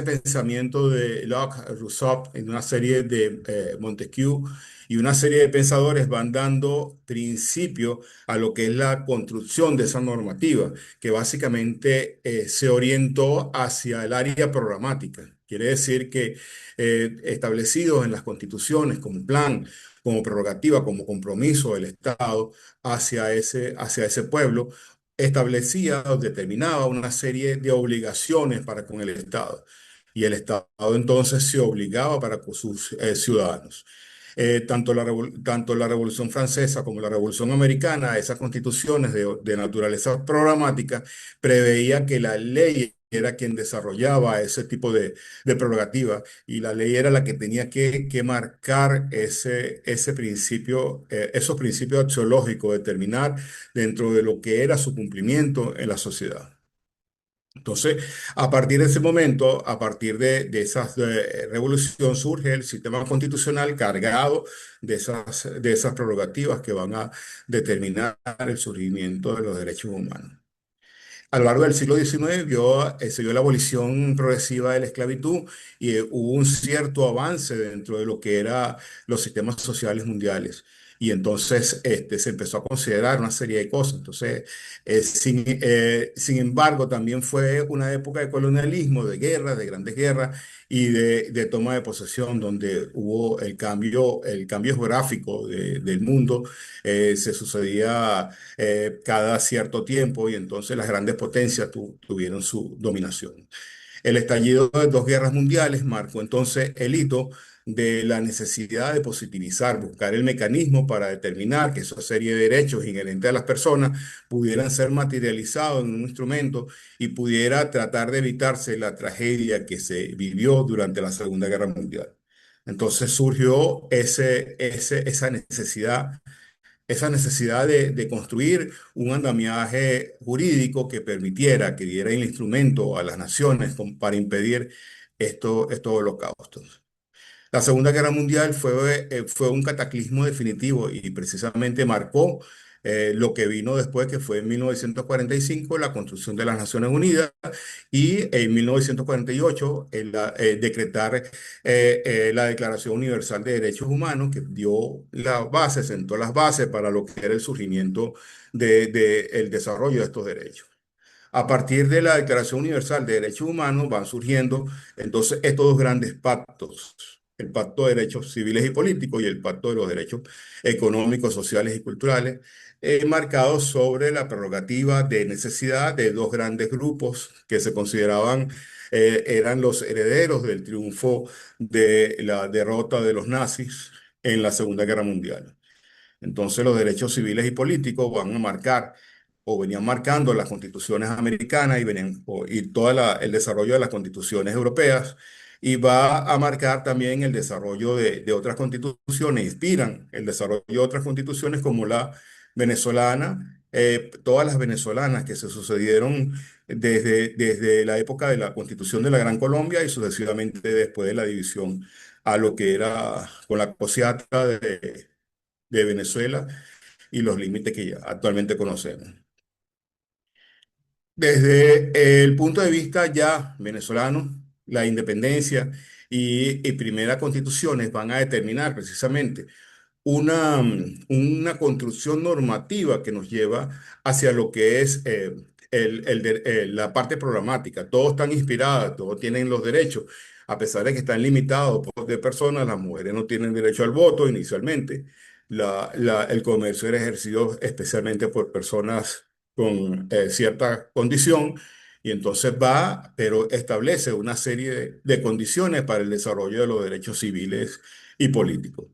pensamiento de Locke, Rousseau, en una serie de Montesquieu y una serie de pensadores van dando principio a lo que es la construcción de esa normativa, que básicamente se orientó hacia el área programática. Quiere decir que establecidos en las constituciones como plan, como prerrogativa, como compromiso del Estado hacia ese pueblo, establecía o determinaba una serie de obligaciones para con el Estado. Y el Estado entonces se obligaba para con sus ciudadanos. Tanto la Revolución Francesa como la Revolución Americana, esas constituciones de naturaleza programática, preveía que la ley era quien desarrollaba ese tipo de prerrogativa, y la ley era la que tenía que marcar ese principio, esos principios axiológicos, determinar dentro de lo que era su cumplimiento en la sociedad. Entonces, a partir de ese momento, a partir de esa revolución, surge el sistema constitucional cargado de esas prerrogativas que van a determinar el surgimiento de los derechos humanos. A lo largo del siglo XIX se vio la abolición progresiva de la esclavitud, y hubo un cierto avance dentro de lo que eran los sistemas sociales mundiales. Y entonces se empezó a considerar una serie de cosas. Entonces, sin embargo, también fue una época de colonialismo, de guerra, de grandes guerras y de toma de posesión, donde hubo el cambio geográfico del mundo. Se sucedía cada cierto tiempo, y entonces las grandes potencias tuvieron su dominación. El estallido de dos guerras mundiales marcó entonces el hito de la necesidad de positivizar, buscar el mecanismo para determinar que esa serie de derechos inherentes a las personas pudieran ser materializados en un instrumento y pudiera tratar de evitarse la tragedia que se vivió durante la Segunda Guerra Mundial. Entonces surgió esa necesidad de construir un andamiaje jurídico que permitiera, que diera el instrumento a las naciones para impedir estos holocaustos. La Segunda Guerra Mundial fue un cataclismo definitivo, y precisamente marcó lo que vino después, que fue en 1945 la construcción de las Naciones Unidas, y en 1948 decretar la Declaración Universal de Derechos Humanos, que dio la base, sentó las bases para lo que era el surgimiento el desarrollo de estos derechos. A partir de la Declaración Universal de Derechos Humanos van surgiendo entonces estos dos grandes pactos: el Pacto de Derechos Civiles y Políticos y el Pacto de los Derechos Económicos, Sociales y Culturales, marcados sobre la prerrogativa de necesidad de dos grandes grupos que se consideraban eran los herederos del triunfo de la derrota de los nazis en la Segunda Guerra Mundial. Entonces los derechos civiles y políticos van a marcar, o venían marcando, las constituciones americanas, y todo el desarrollo de las constituciones europeas, y va a marcar también el desarrollo de otras constituciones, inspiran el desarrollo de otras constituciones como la venezolana todas las venezolanas que se sucedieron desde la época de la constitución de la Gran Colombia y sucesivamente después de la división a lo que era con la cosiata de Venezuela y los límites que ya actualmente conocemos. Desde el punto de vista ya venezolano, la independencia y primeras constituciones van a determinar precisamente una construcción normativa que nos lleva hacia lo que es la parte programática. Todos están inspirados, todos tienen los derechos, a pesar de que están limitados por de personas, las mujeres no tienen derecho al voto inicialmente. El comercio era ejercido especialmente por personas con cierta condición. Y entonces va, pero establece una serie de condiciones para el desarrollo de los derechos civiles y políticos.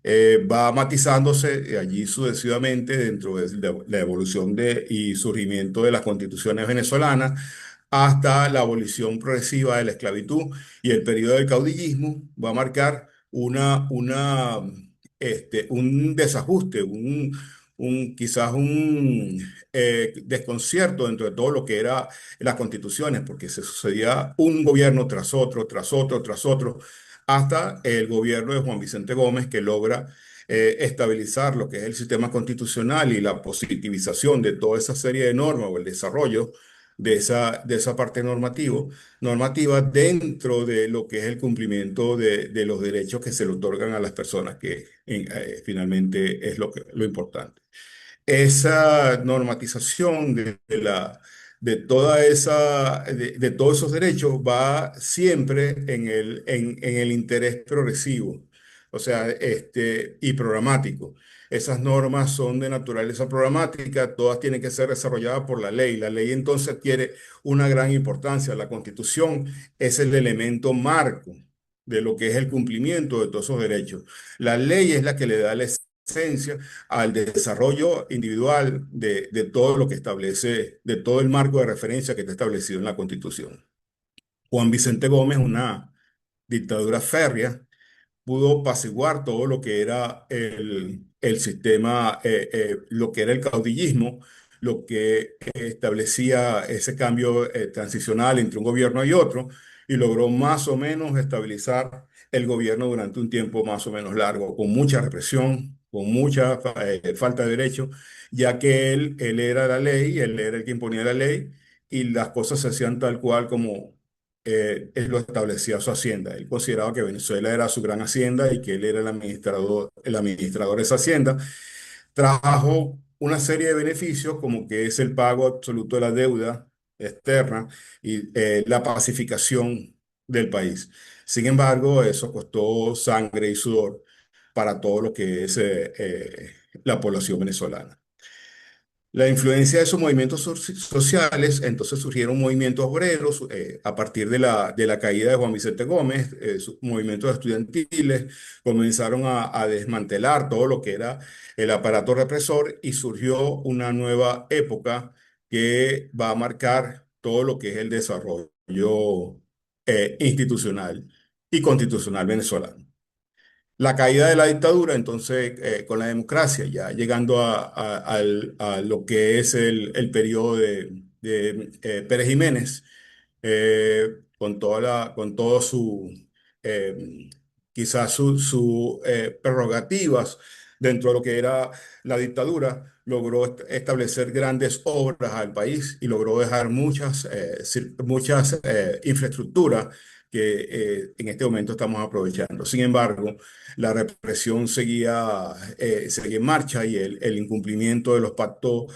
Va matizándose allí sucesivamente dentro de la evolución y surgimiento de las constituciones venezolanas hasta la abolición progresiva de la esclavitud y el periodo del caudillismo va a marcar un desajuste, quizás un desconcierto dentro de todo lo que era las constituciones, porque se sucedía un gobierno tras otro, tras otro, tras otro hasta el gobierno de Juan Vicente Gómez, que logra estabilizar lo que es el sistema constitucional y la positivización de toda esa serie de normas o el desarrollo de esa parte normativa dentro de lo que es el cumplimiento de los derechos que se le otorgan a las personas, que finalmente es lo importante. Esa normatización de todos esos derechos va siempre en el interés progresivo, o sea, y programático. Esas normas son de naturaleza programática, todas tienen que ser desarrolladas por la ley. La ley entonces adquiere una gran importancia. La Constitución es el elemento marco de lo que es el cumplimiento de todos esos derechos. La ley es la que le da la esencia al desarrollo individual de todo lo que establece, de todo el marco de referencia que está establecido en la Constitución. Juan Vicente Gómez, una dictadura férrea, pudo apaciguar todo lo que era el sistema, lo que era el caudillismo, lo que establecía ese cambio transicional entre un gobierno y otro, y logró más o menos estabilizar el gobierno durante un tiempo más o menos largo, con mucha represión, con mucha falta de derechos, ya que él era la ley, él era el que imponía la ley, y las cosas se hacían tal cual como él lo establecía su hacienda. Él consideraba que Venezuela era su gran hacienda y que él era el administrador de esa hacienda. Trajo una serie de beneficios como que es el pago absoluto de la deuda externa y la pacificación del país. Sin embargo, eso costó sangre y sudor para todo lo que es la población venezolana. La influencia de esos movimientos sociales, entonces surgieron movimientos obreros a partir de la caída de Juan Vicente Gómez, movimientos estudiantiles, comenzaron a desmantelar todo lo que era el aparato represor y surgió una nueva época que va a marcar todo lo que es el desarrollo institucional y constitucional venezolano. La caída de la dictadura, entonces, con la democracia, ya llegando a lo que es el periodo de Pérez Jiménez, con todo eh, quizás sus prerrogativas dentro de lo que era la dictadura, logró establecer grandes obras al país y logró dejar muchas infraestructuras que en este momento estamos aprovechando. Sin embargo, la represión seguía en marcha y el incumplimiento de los pactos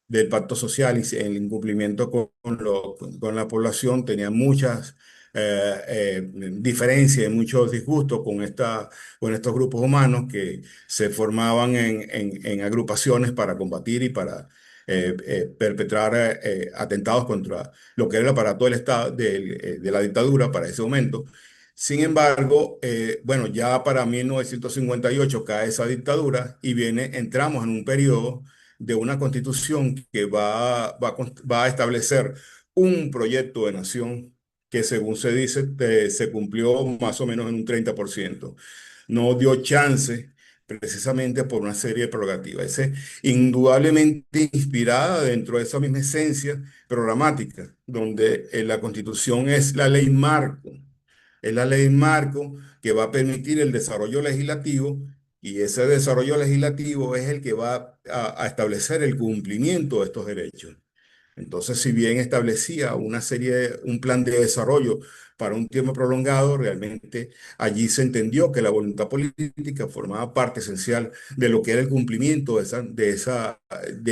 del pacto social y el incumplimiento con la población tenía muchas diferencias y muchos disgustos con estos grupos humanos que se formaban en agrupaciones para combatir y para perpetrar atentados contra lo que era el aparato del Estado, de la dictadura para ese momento. Sin embargo, bueno, ya para 1958 cae esa dictadura y entramos en un periodo de una constitución que va a establecer un proyecto de nación que, según se dice, se cumplió más o menos en un 30%. No dio chance precisamente por una serie de prerrogativas. Ese, indudablemente inspirada dentro de esa misma esencia programática, donde la Constitución es la ley marco, es la ley marco que va a permitir el desarrollo legislativo y ese desarrollo legislativo es el que va a establecer el cumplimiento de estos derechos. Entonces, si bien establecía una serie, un plan de desarrollo para un tiempo prolongado, realmente allí se entendió que la voluntad política formaba parte esencial de lo que era el cumplimiento de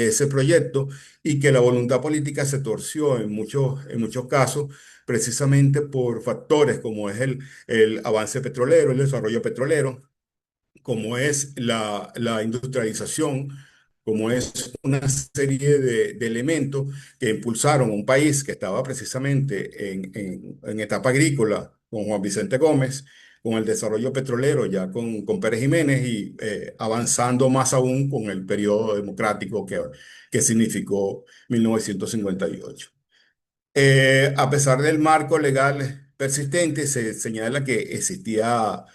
ese proyecto y que la voluntad política se torció en muchos casos precisamente por factores como es el avance petrolero, el desarrollo petrolero, como es la industrialización, como es una serie de elementos que impulsaron un país que estaba precisamente en etapa agrícola con Juan Vicente Gómez, con el desarrollo petrolero ya con Pérez Jiménez y avanzando más aún con el periodo democrático que significó 1958. A pesar del marco legal persistente, se señala que existía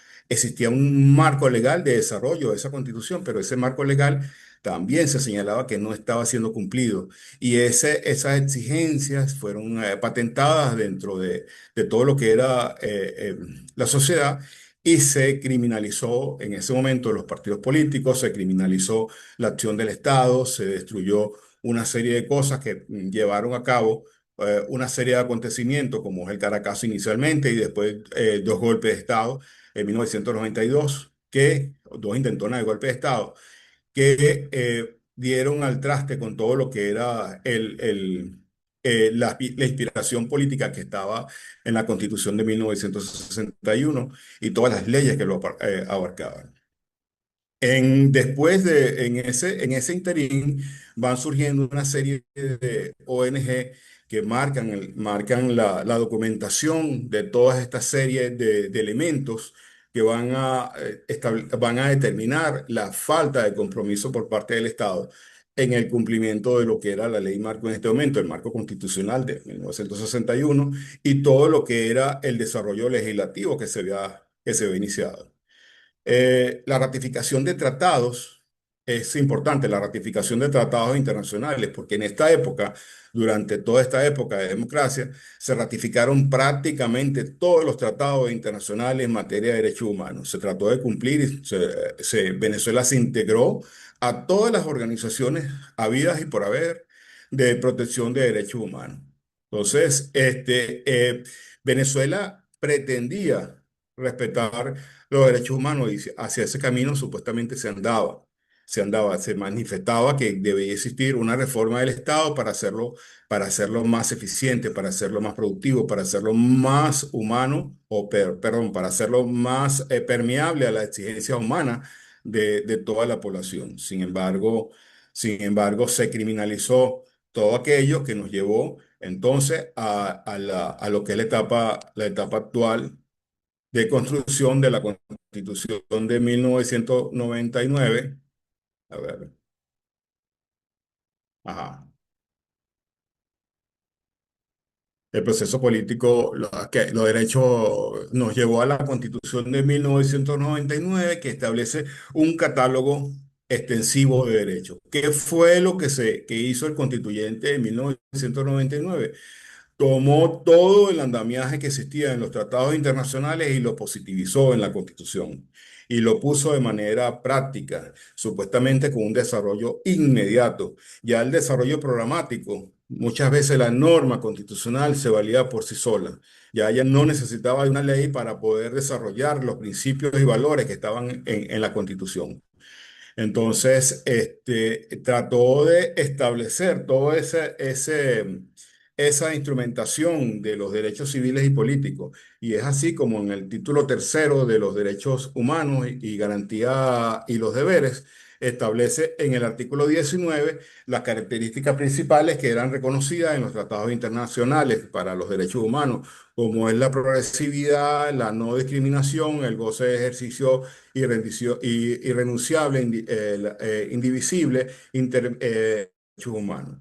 un marco legal de desarrollo de esa constitución, pero ese marco legal también se señalaba que no estaba siendo cumplido. Y esas exigencias fueron patentadas dentro de todo lo que era la sociedad. Y se criminalizó en ese momento los partidos políticos, se criminalizó la acción del Estado, se destruyó una serie de cosas que llevaron a cabo una serie de acontecimientos, como es el Caracazo inicialmente y después dos golpes de Estado en 1992, dos intentonas de golpe de Estado, que dieron al traste con todo lo que era la inspiración política que estaba en la Constitución de 1961 y todas las leyes que lo abarcaban. En ese interín van surgiendo una serie de ONG que marcan la documentación de todas estas series de elementos que van a determinar la falta de compromiso por parte del Estado en el cumplimiento de lo que era la ley marco en este momento, el marco constitucional de 1961 y todo lo que era el desarrollo legislativo que se había iniciado. La ratificación de tratados es importante, la ratificación de tratados internacionales, porque en esta época, durante toda esta época de democracia, se ratificaron prácticamente todos los tratados internacionales en materia de derechos humanos. Se trató de cumplir y Venezuela se integró a todas las organizaciones habidas y por haber de protección de derechos humanos. Entonces, Venezuela pretendía respetar los derechos humanos y hacia ese camino supuestamente se manifestaba que debía existir una reforma del Estado para hacerlo más eficiente, para hacerlo más productivo, para hacerlo más humano, perdón, para hacerlo más permeable a la exigencia humana de toda la población. Sin embargo, se criminalizó todo aquello que nos llevó entonces a lo que es la etapa actual de construcción de la Constitución de 1999. A ver, ajá. El proceso político, los derechos nos llevó a la Constitución de 1999 que establece un catálogo extensivo de derechos. ¿Qué fue lo que hizo el constituyente de 1999? Tomó todo el andamiaje que existía en los tratados internacionales y lo positivizó en la Constitución y lo puso de manera práctica, supuestamente con un desarrollo inmediato. Ya el desarrollo programático, muchas veces la norma constitucional se valía por sí sola. Ya ella no necesitaba de una ley para poder desarrollar los principios y valores que estaban en la Constitución. Entonces, trató de establecer toda esa instrumentación de los derechos civiles y políticos. Y es así como en el título tercero de los derechos humanos y garantía y los deberes, establece en el artículo 19 las características principales que eran reconocidas en los tratados internacionales para los derechos humanos, como es la progresividad, la no discriminación, el goce de ejercicio irrenunciable, indivisible, derechos humanos.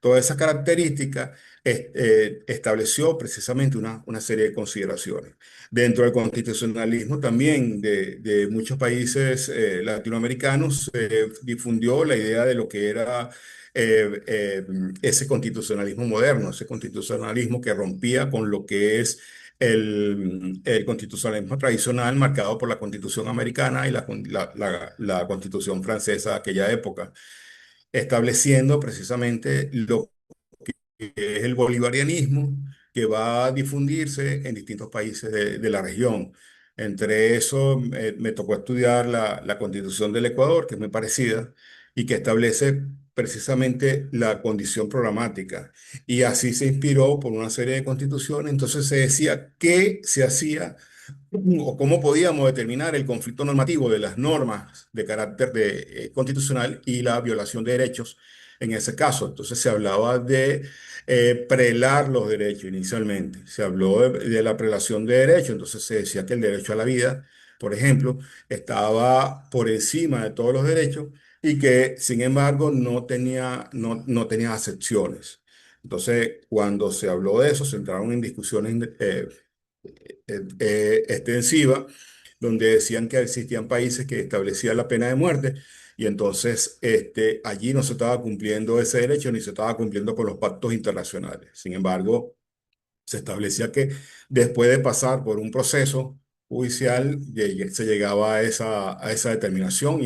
todas esas características, estableció precisamente una serie de consideraciones. Dentro del constitucionalismo también de muchos países latinoamericanos se difundió la idea de lo que era ese constitucionalismo moderno, ese constitucionalismo que rompía con lo que es el constitucionalismo tradicional marcado por la Constitución americana y la Constitución francesa de aquella época, estableciendo precisamente lo que es el bolivarianismo, que va a difundirse en distintos países de la región. Entre eso, me tocó estudiar la Constitución del Ecuador, que es muy parecida, y que establece precisamente la condición programática. Y así se inspiró por una serie de constituciones. Entonces se decía qué se hacía o cómo podíamos determinar el conflicto normativo de las normas de carácter constitucional y la violación de derechos en ese caso. Entonces se hablaba de prelar los derechos inicialmente. Se habló de la prelación de derechos. Entonces se decía que el derecho a la vida, por ejemplo, estaba por encima de todos los derechos y que, sin embargo, no tenía acepciones. Entonces, cuando se habló de eso, se entraron en discusiones extensiva, donde decían que existían países que establecían la pena de muerte y entonces allí no se estaba cumpliendo ese derecho ni se estaba cumpliendo con los pactos internacionales. Sin embargo, se establecía que después de pasar por un proceso judicial se llegaba a esa determinación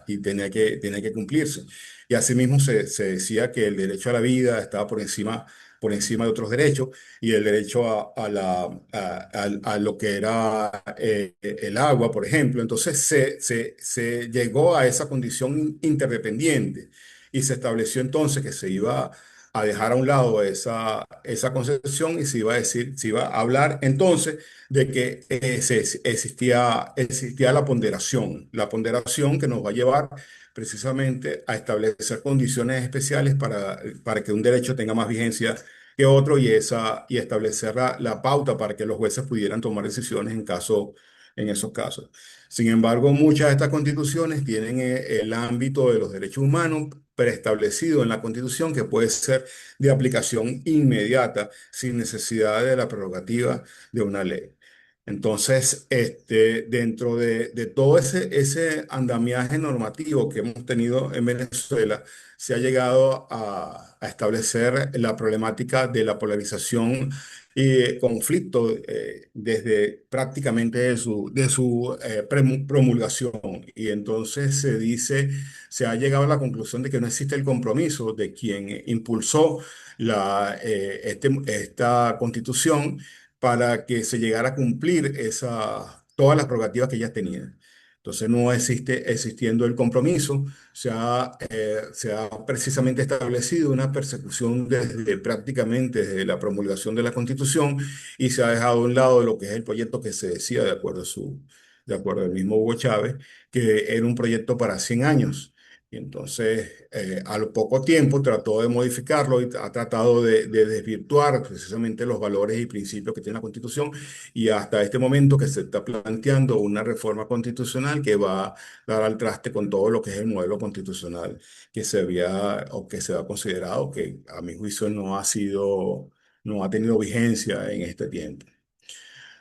y tenía que cumplirse. Y asimismo se decía que el derecho a la vida estaba por encima de otros derechos y el derecho a lo que era el agua, por ejemplo. Entonces se llegó a esa condición interdependiente y se estableció entonces que se iba a dejar a un lado esa concepción y se iba a hablar entonces de que existía la ponderación que nos va a llevar precisamente a establecer condiciones especiales para que un derecho tenga más vigencia que otro y establecer la pauta para que los jueces pudieran tomar decisiones en esos casos. Sin embargo, muchas de estas constituciones tienen el ámbito de los derechos humanos preestablecido en la Constitución que puede ser de aplicación inmediata sin necesidad de la prerrogativa de una ley. Entonces, dentro de todo ese andamiaje normativo que hemos tenido en Venezuela, se ha llegado a establecer la problemática de la polarización y conflicto desde prácticamente de su promulgación. Y entonces se ha llegado a la conclusión de que no existe el compromiso de quien impulsó esta constitución para que se llegara a cumplir todas las prerrogativas que ellas tenían. Entonces no existe existiendo el compromiso, se ha precisamente establecido una persecución prácticamente desde la promulgación de la Constitución y se ha dejado a un lado lo que es el proyecto que se decía, de acuerdo al mismo Hugo Chávez, que era un proyecto para 100 años. Y entonces, a lo poco tiempo trató de modificarlo y ha tratado de desvirtuar precisamente los valores y principios que tiene la Constitución. Y hasta este momento que se está planteando una reforma constitucional que va a dar al traste con todo lo que es el modelo constitucional que se había o que se ha considerado que a mi juicio no ha tenido vigencia en este tiempo.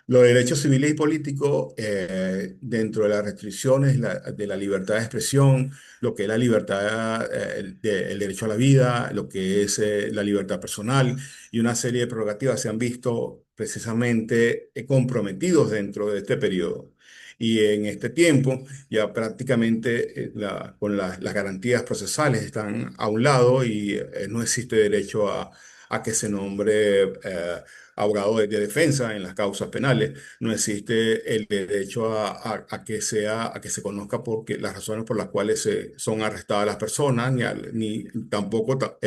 Los derechos civiles y políticos, dentro de las restricciones de la libertad de expresión, lo que es la libertad, el derecho a la vida, lo que es la libertad personal y una serie de prerrogativas se han visto precisamente comprometidos dentro de este periodo. Y en este tiempo ya prácticamente las garantías procesales están a un lado y no existe derecho a que se nombre abogado de defensa en las causas penales. No existe el derecho a que se conozca las razones por las cuales son arrestadas las personas, ni tampoco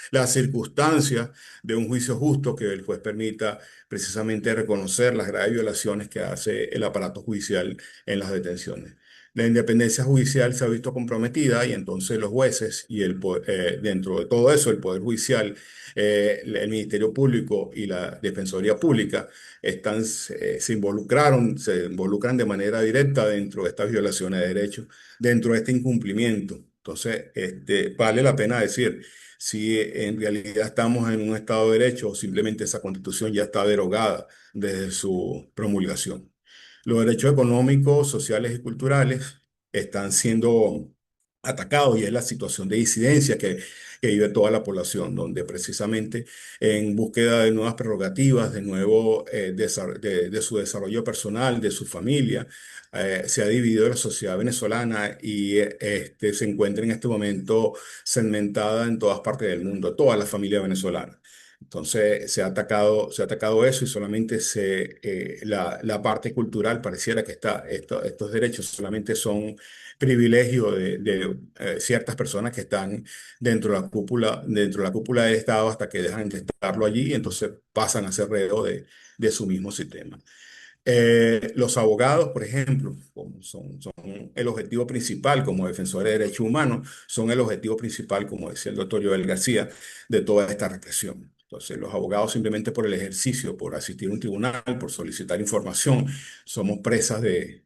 las circunstancias de un juicio justo que el juez permita precisamente reconocer las graves violaciones que hace el aparato judicial en las detenciones. La independencia judicial se ha visto comprometida y entonces los jueces dentro de todo eso, el Poder Judicial, el Ministerio Público y la Defensoría Pública se involucran de manera directa dentro de estas violaciones de derechos, dentro de este incumplimiento Entonces, vale la pena decir si en realidad estamos en un Estado de Derecho o simplemente esa Constitución ya está derogada desde su promulgación. Los derechos económicos, sociales y culturales están siendo atacados y es la situación de disidencia que vive toda la población, donde precisamente en búsqueda de nuevas prerrogativas, de nuevo de su desarrollo personal, de su familia, se ha dividido la sociedad venezolana y se encuentra en este momento segmentada en todas partes del mundo, toda la familia venezolana. Entonces se ha atacado eso y solamente la parte cultural pareciera que estos derechos solamente son privilegio de ciertas personas que están dentro de la cúpula del Estado hasta que dejan de estarlo allí y entonces pasan a ser reo de su mismo sistema. Los abogados, por ejemplo, como son el objetivo principal como defensores de derechos humanos, son el objetivo principal, como decía el doctor Joel García, de toda esta represión. Entonces, los abogados simplemente por el ejercicio, por asistir a un tribunal, por solicitar información,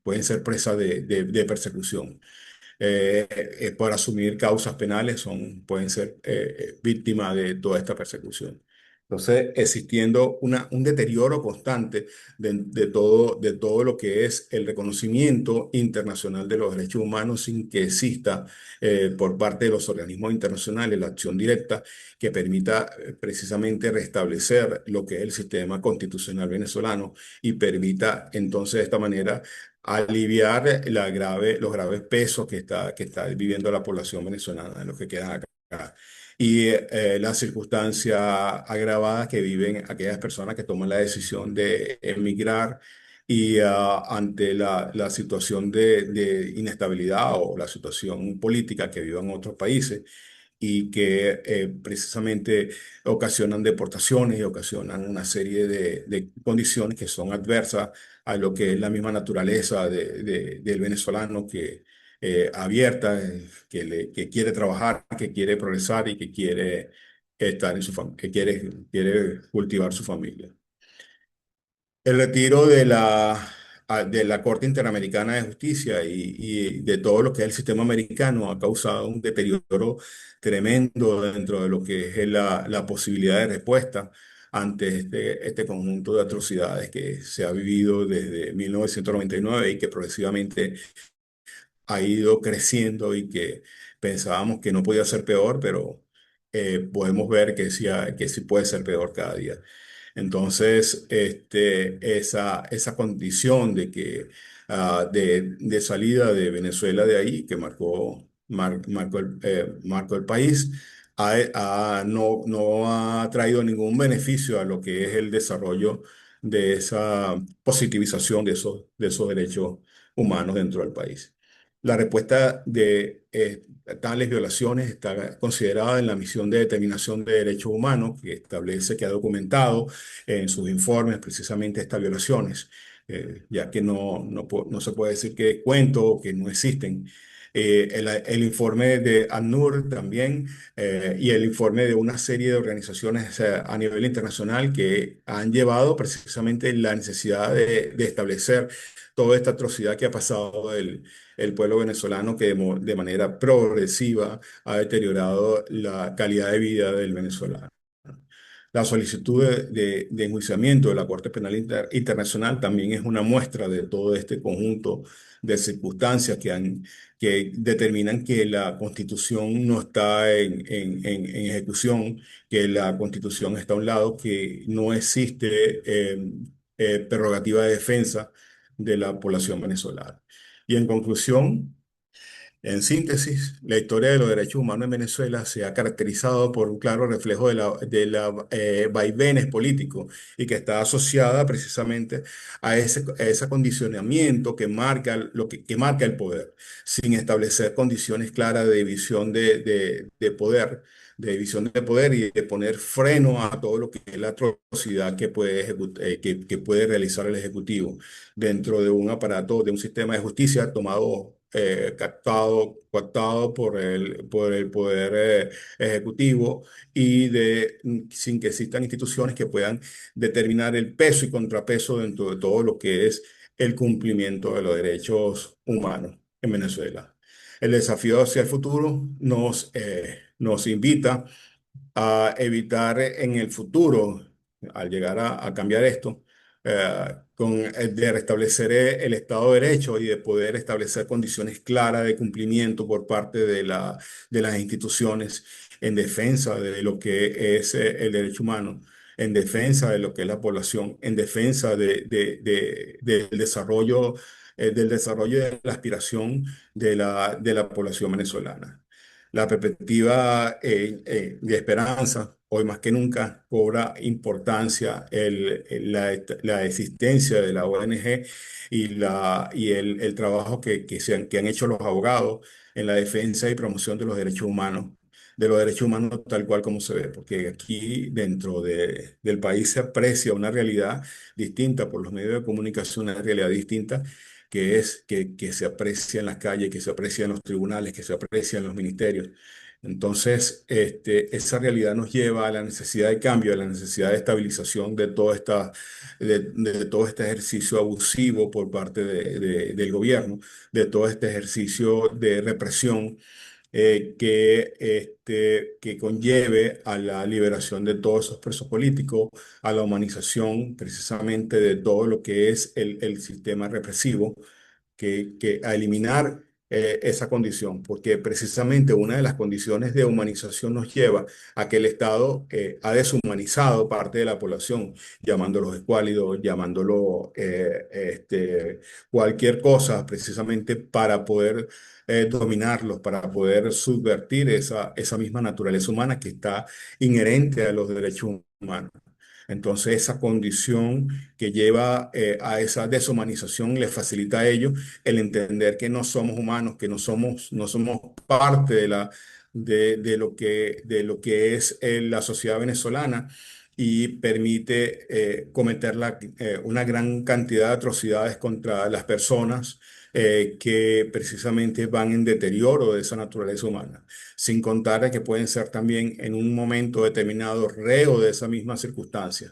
pueden ser presas de persecución. Por asumir causas penales pueden ser víctimas de toda esta persecución. Entonces, existiendo un deterioro constante de todo lo que es el reconocimiento internacional de los derechos humanos sin que exista por parte de los organismos internacionales la acción directa que permita precisamente restablecer lo que es el sistema constitucional venezolano y permita entonces de esta manera aliviar los graves pesos que está viviendo la población venezolana, en los que quedan acá. Y las circunstancias agravadas que viven aquellas personas que toman la decisión de emigrar y ante la situación de inestabilidad o la situación política que viven en otros países y que precisamente ocasionan deportaciones y ocasionan una serie de condiciones que son adversas a lo que es la misma naturaleza del venezolano que abierta, que quiere trabajar, que quiere progresar y que quiere estar quiere cultivar su familia. El retiro de la Corte Interamericana de Justicia y de todo lo que es el sistema americano ha causado un deterioro tremendo dentro de lo que es la posibilidad de respuesta ante este conjunto de atrocidades que se ha vivido desde 1999 y que progresivamente ha ido creciendo y que pensábamos que no podía ser peor, pero podemos ver que sí puede ser peor cada día. Entonces, esa condición de salida de Venezuela de ahí, que marcó el país, no ha traído ningún beneficio a lo que es el desarrollo de esa positivización de esos derechos humanos dentro del país. La respuesta de tales violaciones está considerada en la misión de determinación de derechos humanos que establece que ha documentado en sus informes precisamente estas violaciones, ya que no se puede decir que cuento o que no existen. El informe de ACNUR también y el informe de una serie de organizaciones a nivel internacional que han llevado precisamente la necesidad de establecer toda esta atrocidad que ha pasado el pueblo venezolano que de manera progresiva ha deteriorado la calidad de vida del venezolano. La solicitud de enjuiciamiento de la Corte Penal Internacional también es una muestra de todo este conjunto de circunstancias que determinan que la Constitución no está en ejecución, que la Constitución está a un lado, que no existe prerrogativa de defensa de la población venezolana. Y en conclusión, en síntesis, la historia de los derechos humanos en Venezuela se ha caracterizado por un claro reflejo de vaivenes políticos y que está asociada precisamente a ese acondicionamiento que marca el poder, sin establecer condiciones claras de división de poder y de poner freno a todo lo que es la atrocidad que puede realizar el Ejecutivo dentro de un aparato, de un sistema de justicia cooptado por el poder ejecutivo y sin que existan instituciones que puedan determinar el peso y contrapeso dentro de todo lo que es el cumplimiento de los derechos humanos en Venezuela. El desafío hacia el futuro nos invita a evitar en el futuro, al llegar a cambiar esto, de restablecer el Estado de Derecho y de poder establecer condiciones claras de cumplimiento por parte de las instituciones en defensa de lo que es el derecho humano, en defensa de lo que es la población, en defensa del desarrollo y de la aspiración de la población venezolana. La perspectiva de esperanza, hoy más que nunca, cobra importancia la existencia de la ONG y el trabajo que han hecho los abogados en la defensa y promoción de los derechos humanos tal cual como se ve, porque aquí dentro del país se aprecia una realidad distinta por los medios de comunicación, una realidad distinta que se aprecia en las calles, que se aprecia en los tribunales, que se aprecia en los ministerios. Entonces, esa realidad nos lleva a la necesidad de cambio, a la necesidad de estabilización de todo este ejercicio abusivo por parte del gobierno, de todo este ejercicio de represión que conlleve a la liberación de todos esos presos políticos, a la humanización precisamente de todo lo que es el sistema represivo a eliminar esa condición, porque precisamente una de las condiciones de humanización nos lleva a que el Estado ha deshumanizado parte de la población, llamándolos escuálidos, llamándolo cualquier cosa, precisamente para poder dominarlos, para poder subvertir esa misma naturaleza humana que está inherente a los derechos humanos. Entonces, esa condición que lleva a esa deshumanización le facilita a ellos el entender que no somos humanos, que no somos parte de lo que es la sociedad venezolana y permite cometer una gran cantidad de atrocidades contra las personas que precisamente van en deterioro de esa naturaleza humana, sin contar que pueden ser también en un momento determinado reo de esa misma circunstancia,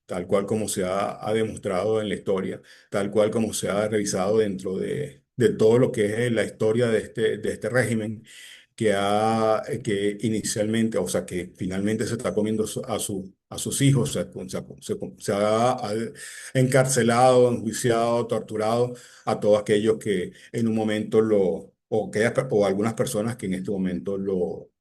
tal cual como ha demostrado en la historia, tal cual como se ha revisado dentro de todo lo que es la historia de este régimen que inicialmente, o sea, que finalmente se está comiendo a sus hijos, se ha encarcelado, enjuiciado, torturado a todos aquellos que en un momento o algunas personas que en este momento lo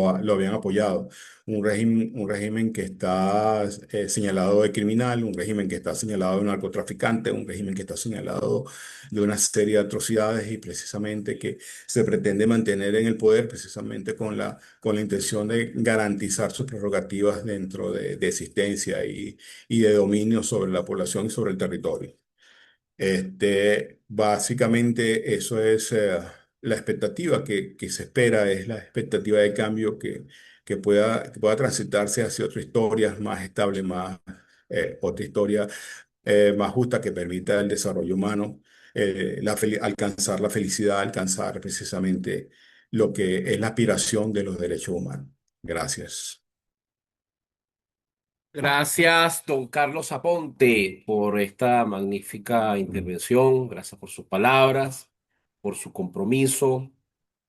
habían apoyado. Un régimen que está señalado de criminal, un régimen que está señalado de narcotraficante, un régimen que está señalado de una serie de atrocidades y precisamente que se pretende mantener en el poder precisamente con la intención de garantizar sus prerrogativas dentro de existencia y de dominio sobre la población y sobre el territorio. Básicamente eso es la expectativa que se espera, es la expectativa de cambio que pueda transitarse hacia otra historia más estable, otra historia más justa que permita el desarrollo humano, alcanzar la felicidad, alcanzar precisamente lo que es la aspiración de los derechos humanos. Gracias. Gracias, don Carlos Aponte, por esta magnífica intervención. Gracias por sus palabras, por su compromiso,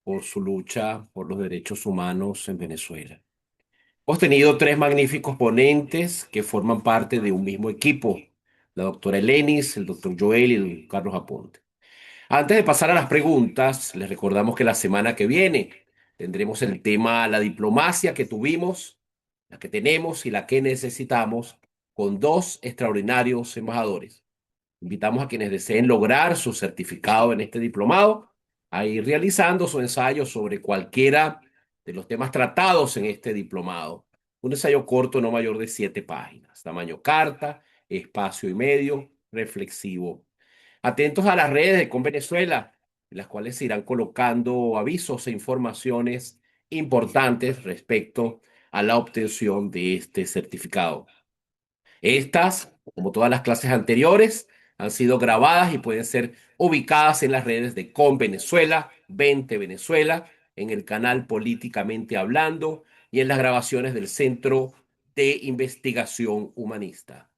por su lucha por los derechos humanos en Venezuela. Hemos tenido tres magníficos ponentes que forman parte de un mismo equipo, la doctora Elenis, el doctor Joel y el don Carlos Aponte. Antes de pasar a las preguntas, les recordamos que la semana que viene tendremos el tema la diplomacia que tuvimos, la que tenemos y la que necesitamos con dos extraordinarios embajadores. Invitamos a quienes deseen lograr su certificado en este diplomado a ir realizando su ensayo sobre cualquiera de los temas tratados en este diplomado. Un ensayo corto, no mayor de 7 páginas, tamaño carta, espacio y medio, reflexivo. Atentos a las redes de Venezuela, en las cuales se irán colocando avisos e informaciones importantes respecto a la obtención de este certificado. Estas, como todas las clases anteriores, han sido grabadas y pueden ser ubicadas en las redes de Venezuela, 20 Venezuela, en el canal Políticamente Hablando y en las grabaciones del Centro de Investigación Humanista.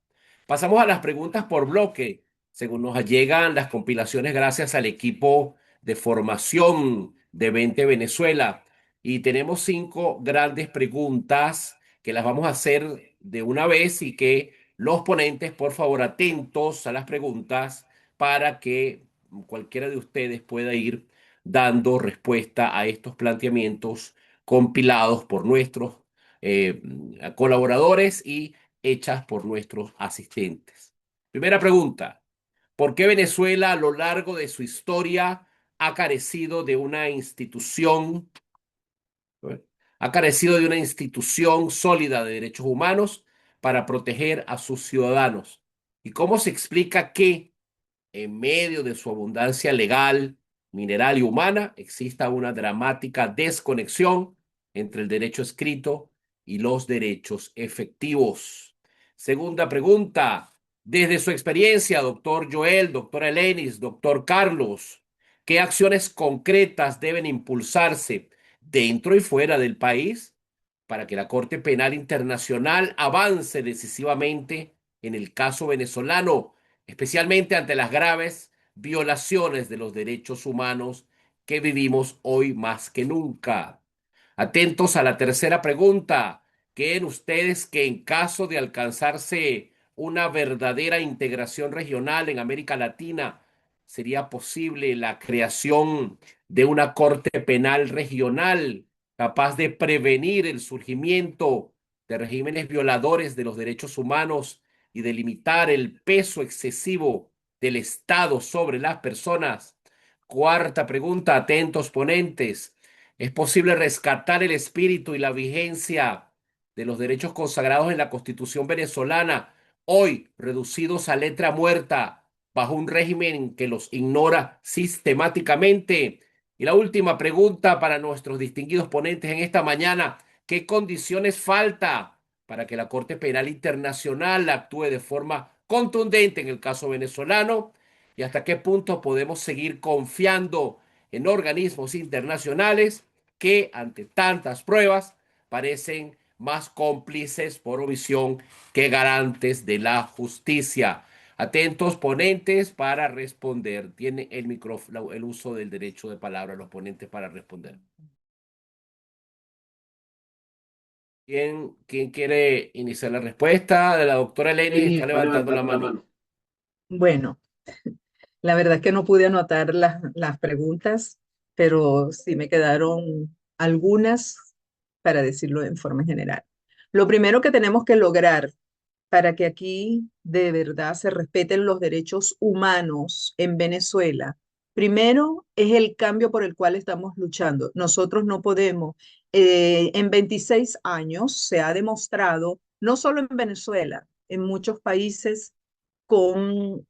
Pasamos a las preguntas por bloque, según nos llegan las compilaciones gracias al equipo de formación de 20 Venezuela. Y tenemos 5 grandes preguntas que las vamos a hacer de una vez y que los ponentes, por favor, atentos a las preguntas para que cualquiera de ustedes pueda ir dando respuesta a estos planteamientos compilados por nuestros eh, colaboradores y hechas por nuestros asistentes. Primera pregunta: ¿por qué Venezuela a lo largo de su historia ha carecido de una institución, ha carecido de una institución sólida de derechos humanos para proteger a sus ciudadanos? ¿Y cómo se explica que en medio de su abundancia legal, mineral y humana, exista una dramática desconexión entre el derecho escrito y los derechos efectivos? Segunda pregunta: desde su experiencia, doctor Joel, doctora Elenis, doctor Carlos, ¿qué acciones concretas deben impulsarse dentro y fuera del país para que la Corte Penal Internacional avance decisivamente en el caso venezolano, especialmente ante las graves violaciones de los derechos humanos que vivimos hoy más que nunca? Atentos a la tercera pregunta: ¿creen ustedes que en caso de alcanzarse una verdadera integración regional en América Latina, sería posible la creación de una corte penal regional capaz de prevenir el surgimiento de regímenes violadores de los derechos humanos y de limitar el peso excesivo del Estado sobre las personas? Cuarta pregunta, atentos ponentes: ¿es posible rescatar el espíritu y la vigencia de los derechos consagrados en la Constitución venezolana, hoy reducidos a letra muerta, bajo un régimen que los ignora sistemáticamente? Y la última pregunta para nuestros distinguidos ponentes en esta mañana: ¿qué condiciones falta para que la Corte Penal Internacional actúe de forma contundente en el caso venezolano? ¿Y hasta qué punto podemos seguir confiando en organismos internacionales que, ante tantas pruebas, parecen más cómplices por omisión que garantes de la justicia? Atentos ponentes para responder. Tiene el micrófono, el uso del derecho de palabra los ponentes para responder. ¿Quién quiere iniciar la respuesta? De la doctora Eleni está levantando la mano. Bueno, la verdad es que no pude anotar las preguntas, pero sí me quedaron algunas para decirlo en forma general. Lo primero que tenemos que lograr para que aquí de verdad se respeten los derechos humanos en Venezuela, primero es el cambio por el cual estamos luchando. Nosotros no podemos, en 26 años se ha demostrado, no solo en Venezuela, en muchos países con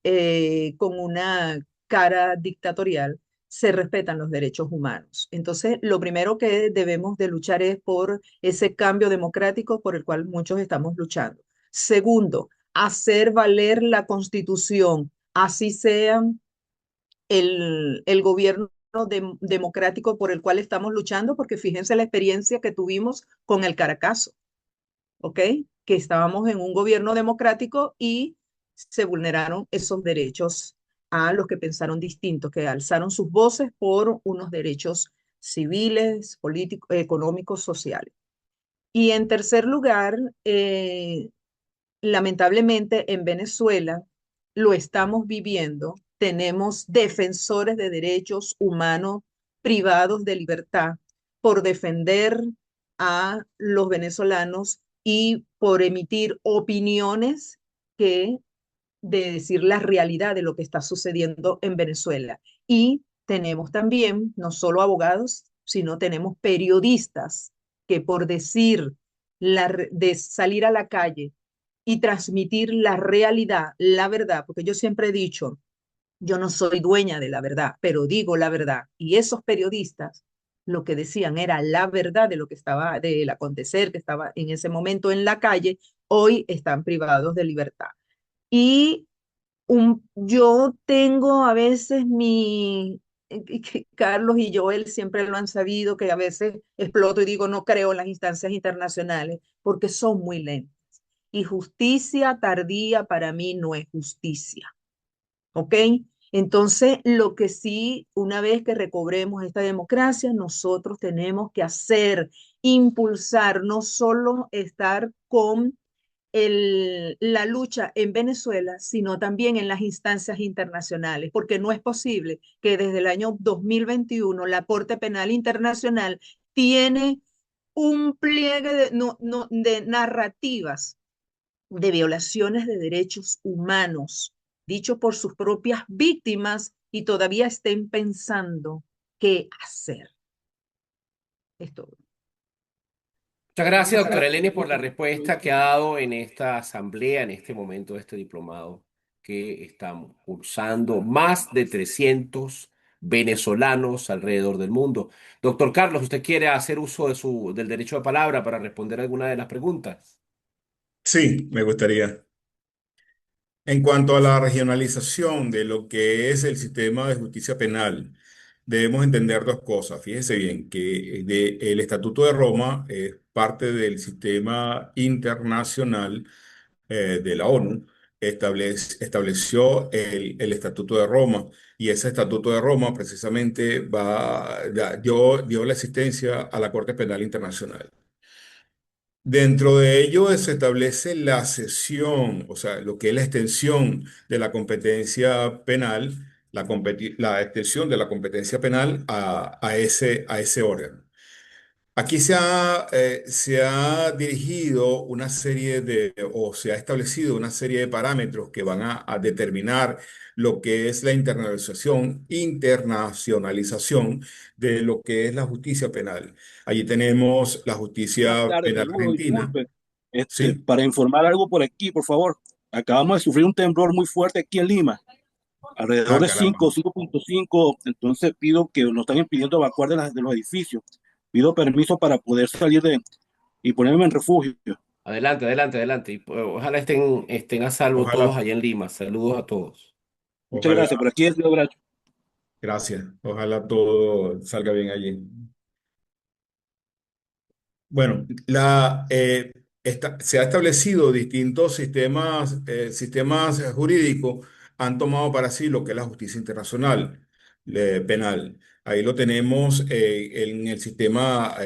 una cara dictatorial, se respetan los derechos humanos. Entonces, lo primero que debemos de luchar es por ese cambio democrático por el cual muchos estamos luchando. Segundo, hacer valer la Constitución, así sea el gobierno democrático por el cual estamos luchando, porque fíjense la experiencia que tuvimos con el Caracazo. ¿Ok? Que estábamos en un gobierno democrático y se vulneraron esos derechos a los que pensaron distintos, que alzaron sus voces por unos derechos civiles, políticos, económicos, sociales. Y en tercer lugar, lamentablemente en Venezuela lo estamos viviendo. Tenemos defensores de derechos humanos privados de libertad por defender a los venezolanos y por emitir opiniones que de decir la realidad de lo que está sucediendo en Venezuela. Y tenemos también no solo abogados, sino tenemos periodistas que por decir de salir a la calle y transmitir la realidad, la verdad, porque yo siempre he dicho, yo no soy dueña de la verdad, pero digo la verdad. Y esos periodistas lo que decían era la verdad de lo que estaba, del acontecer que estaba en ese momento en la calle, hoy están privados de libertad. Y yo tengo a veces que Carlos y Joel siempre lo han sabido, que a veces exploto y digo, no creo en las instancias internacionales porque son muy lentas. Y justicia tardía para mí no es justicia. ¿Ok? Entonces, lo que sí, una vez que recobremos esta democracia, nosotros tenemos que hacer, impulsar, no solo estar con la lucha en Venezuela, sino también en las instancias internacionales, porque no es posible que desde el año 2021 la Corte Penal Internacional tiene un pliegue de narrativas de violaciones de derechos humanos, dicho por sus propias víctimas, y todavía estén pensando qué hacer. Es todo. Muchas gracias, doctora Eleni, por la respuesta que ha dado en esta asamblea, en este momento de este diplomado que estamos cursando más de 300 venezolanos alrededor del mundo. Doctor Carlos, ¿usted quiere hacer uso del derecho de palabra para responder alguna de las preguntas? Sí, me gustaría. En cuanto a la regionalización de lo que es el sistema de justicia penal, debemos entender dos cosas. Fíjese bien que el Estatuto de Roma es parte del sistema internacional de la ONU. Estableció el Estatuto de Roma, y ese Estatuto de Roma precisamente dio la existencia a la Corte Penal Internacional. Dentro de ello se establece la cesión, o sea, lo que es la extensión de la competencia penal, la extensión de la competencia penal a ese órgano. Aquí se ha dirigido una serie o se ha establecido una serie de parámetros que van a determinar lo que es la internacionalización de lo que es la justicia penal. Allí tenemos la Buenas justicia tardes, penal saludos, argentina, disculpe. ¿sí? Para informar algo por aquí, por favor. Acabamos de sufrir un temblor muy fuerte aquí en Lima, alrededor Ah, de caramba. 5 o 5.5. Entonces pido que nos están impidiendo evacuar de los edificios. Pido permiso para poder salir y ponerme en refugio. Adelante, adelante, adelante. Y, ojalá estén a salvo todos Ojalá, allá en Lima. Saludos a todos. Muchas gracias. ojalá, Por aquí es Leo Bracho. gracias. Ojalá todo salga bien allí. Bueno, se ha establecido distintos sistemas jurídicos, han tomado para sí lo que es la justicia internacional penal. Ahí lo tenemos en el sistema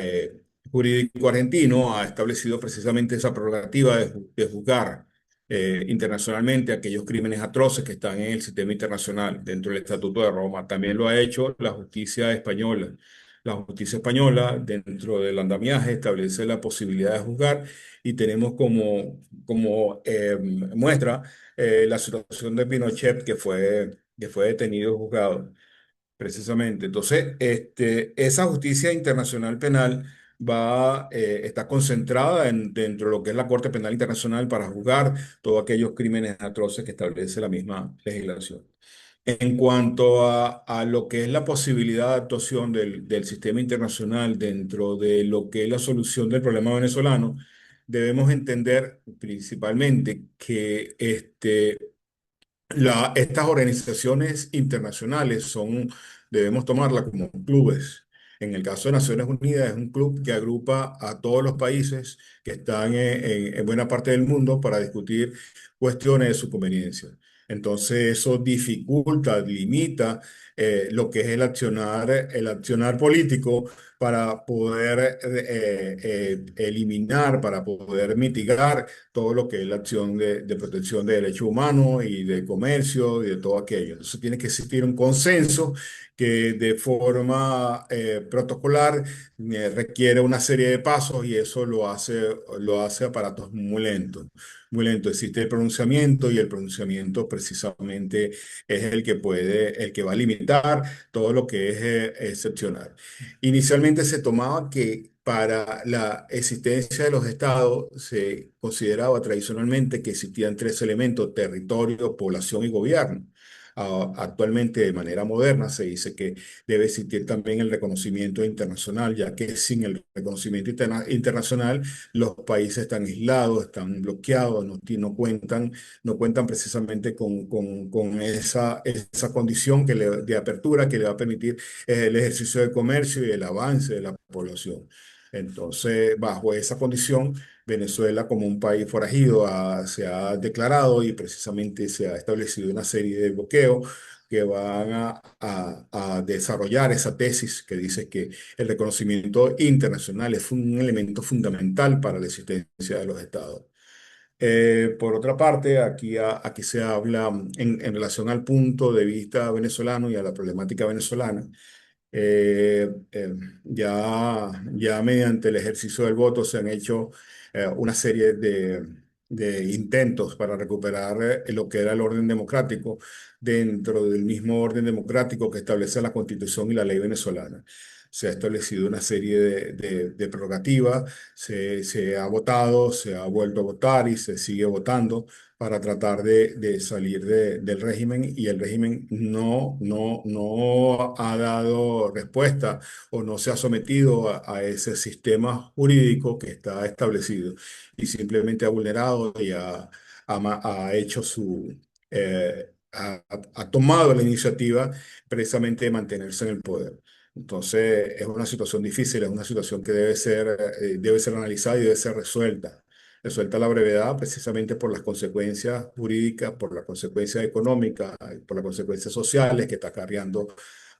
jurídico argentino, ha establecido precisamente esa prerrogativa de juzgar internacionalmente aquellos crímenes atroces que están en el sistema internacional dentro del Estatuto de Roma. También lo ha hecho la justicia española. La justicia española, dentro del andamiaje, establece la posibilidad de juzgar, y tenemos como muestra la situación de Pinochet, que fue detenido y juzgado precisamente. Entonces, esa justicia internacional penal está concentrada dentro de lo que es la Corte Penal Internacional para juzgar todos aquellos crímenes atroces que establece la misma legislación. En cuanto a lo que es la posibilidad de actuación del sistema internacional dentro de lo que es la solución del problema venezolano, debemos entender principalmente que estas organizaciones internacionales debemos tomarlas como clubes. En el caso de Naciones Unidas, es un club que agrupa a todos los países que están en buena parte del mundo para discutir cuestiones de su conveniencia. Entonces, eso dificulta, limita lo que es el accionar político para poder eliminar, para poder mitigar todo lo que es la acción de protección de derechos humanos y de comercio y de todo aquello. Entonces tiene que existir un consenso que de forma protocolar requiere una serie de pasos, y eso lo hace aparatos muy lentos. Muy lento. Existe el pronunciamiento, y el pronunciamiento precisamente es el que va a limitar todo lo que es excepcional. Inicialmente se tomaba que para la existencia de los estados se consideraba tradicionalmente que existían tres elementos: territorio, población y gobierno. Actualmente, de manera moderna, se dice que debe existir también el reconocimiento internacional, ya que sin el reconocimiento internacional los países están aislados, están bloqueados, no cuentan precisamente con esa condición de apertura que le va a permitir el ejercicio del comercio y el avance de la población. Entonces, bajo esa condición, Venezuela, como un país forajido, se ha declarado, y precisamente se ha establecido una serie de bloqueos que van a desarrollar esa tesis que dice que el reconocimiento internacional es un elemento fundamental para la existencia de los estados. Por otra parte, aquí se habla en relación al punto de vista venezolano y a la problemática venezolana. Ya mediante el ejercicio del voto se han hecho una serie de intentos para recuperar lo que era el orden democrático dentro del mismo orden democrático que establece la Constitución y la ley venezolana. Se ha establecido una serie de prerrogativas, se ha votado, se ha vuelto a votar y se sigue votando para tratar de salir del régimen, y el régimen no ha dado respuesta o no se ha sometido a ese sistema jurídico que está establecido, y simplemente ha vulnerado y ha hecho ha tomado la iniciativa precisamente de mantenerse en el poder. Entonces, es una situación difícil, es una situación que debe ser analizada y debe ser resuelta a la brevedad, precisamente por las consecuencias jurídicas, por las consecuencias económicas, y por las consecuencias sociales que está acarreando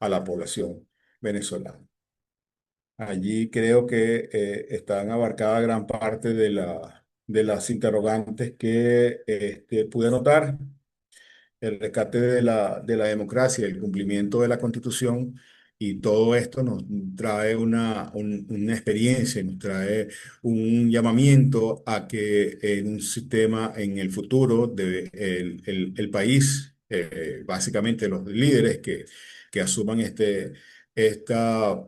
a la población venezolana. Allí creo que están abarcadas gran parte de las interrogantes que pude notar. El rescate de la democracia, el cumplimiento de la Constitución, y todo esto nos trae una experiencia, nos trae un llamamiento a que en un sistema, en el futuro, el país, básicamente los líderes que asuman esta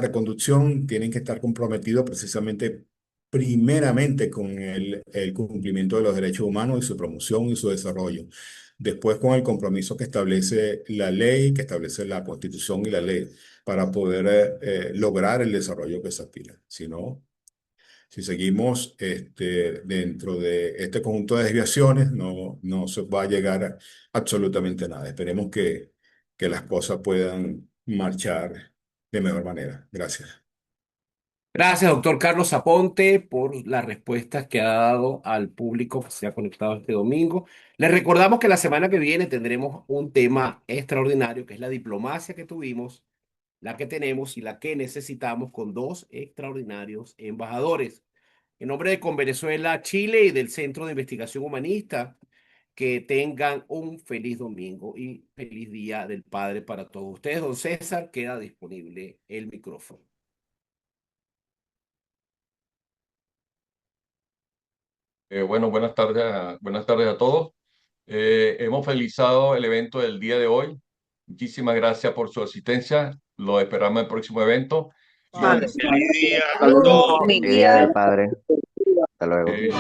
reconducción, tienen que estar comprometidos precisamente primeramente con el cumplimiento de los derechos humanos y su promoción y su desarrollo. Después, con el compromiso que establece la ley, que establece la Constitución y la ley, para poder lograr el desarrollo que se aspira. Si no, si seguimos dentro de este conjunto de desviaciones, no se va a llegar absolutamente a nada. Esperemos que las cosas puedan marchar de mejor manera. Gracias. Gracias, doctor Carlos Aponte, por las respuestas que ha dado al público que se ha conectado este domingo. Les recordamos que la semana que viene tendremos un tema extraordinario, que es la diplomacia que tuvimos, la que tenemos y la que necesitamos, con dos extraordinarios embajadores. En nombre de Convenezuela, Chile, y del Centro de Investigación Humanista, que tengan un feliz domingo y feliz Día del Padre para todos ustedes. Don César, queda disponible el micrófono. Bueno, buenas tardes a todos. Hemos finalizado el evento del día de hoy. Muchísimas gracias por su asistencia. Lo esperamos en el próximo evento. Padre. Feliz día a Saludos. todos. Feliz Día del Padre. Hasta luego. Eh,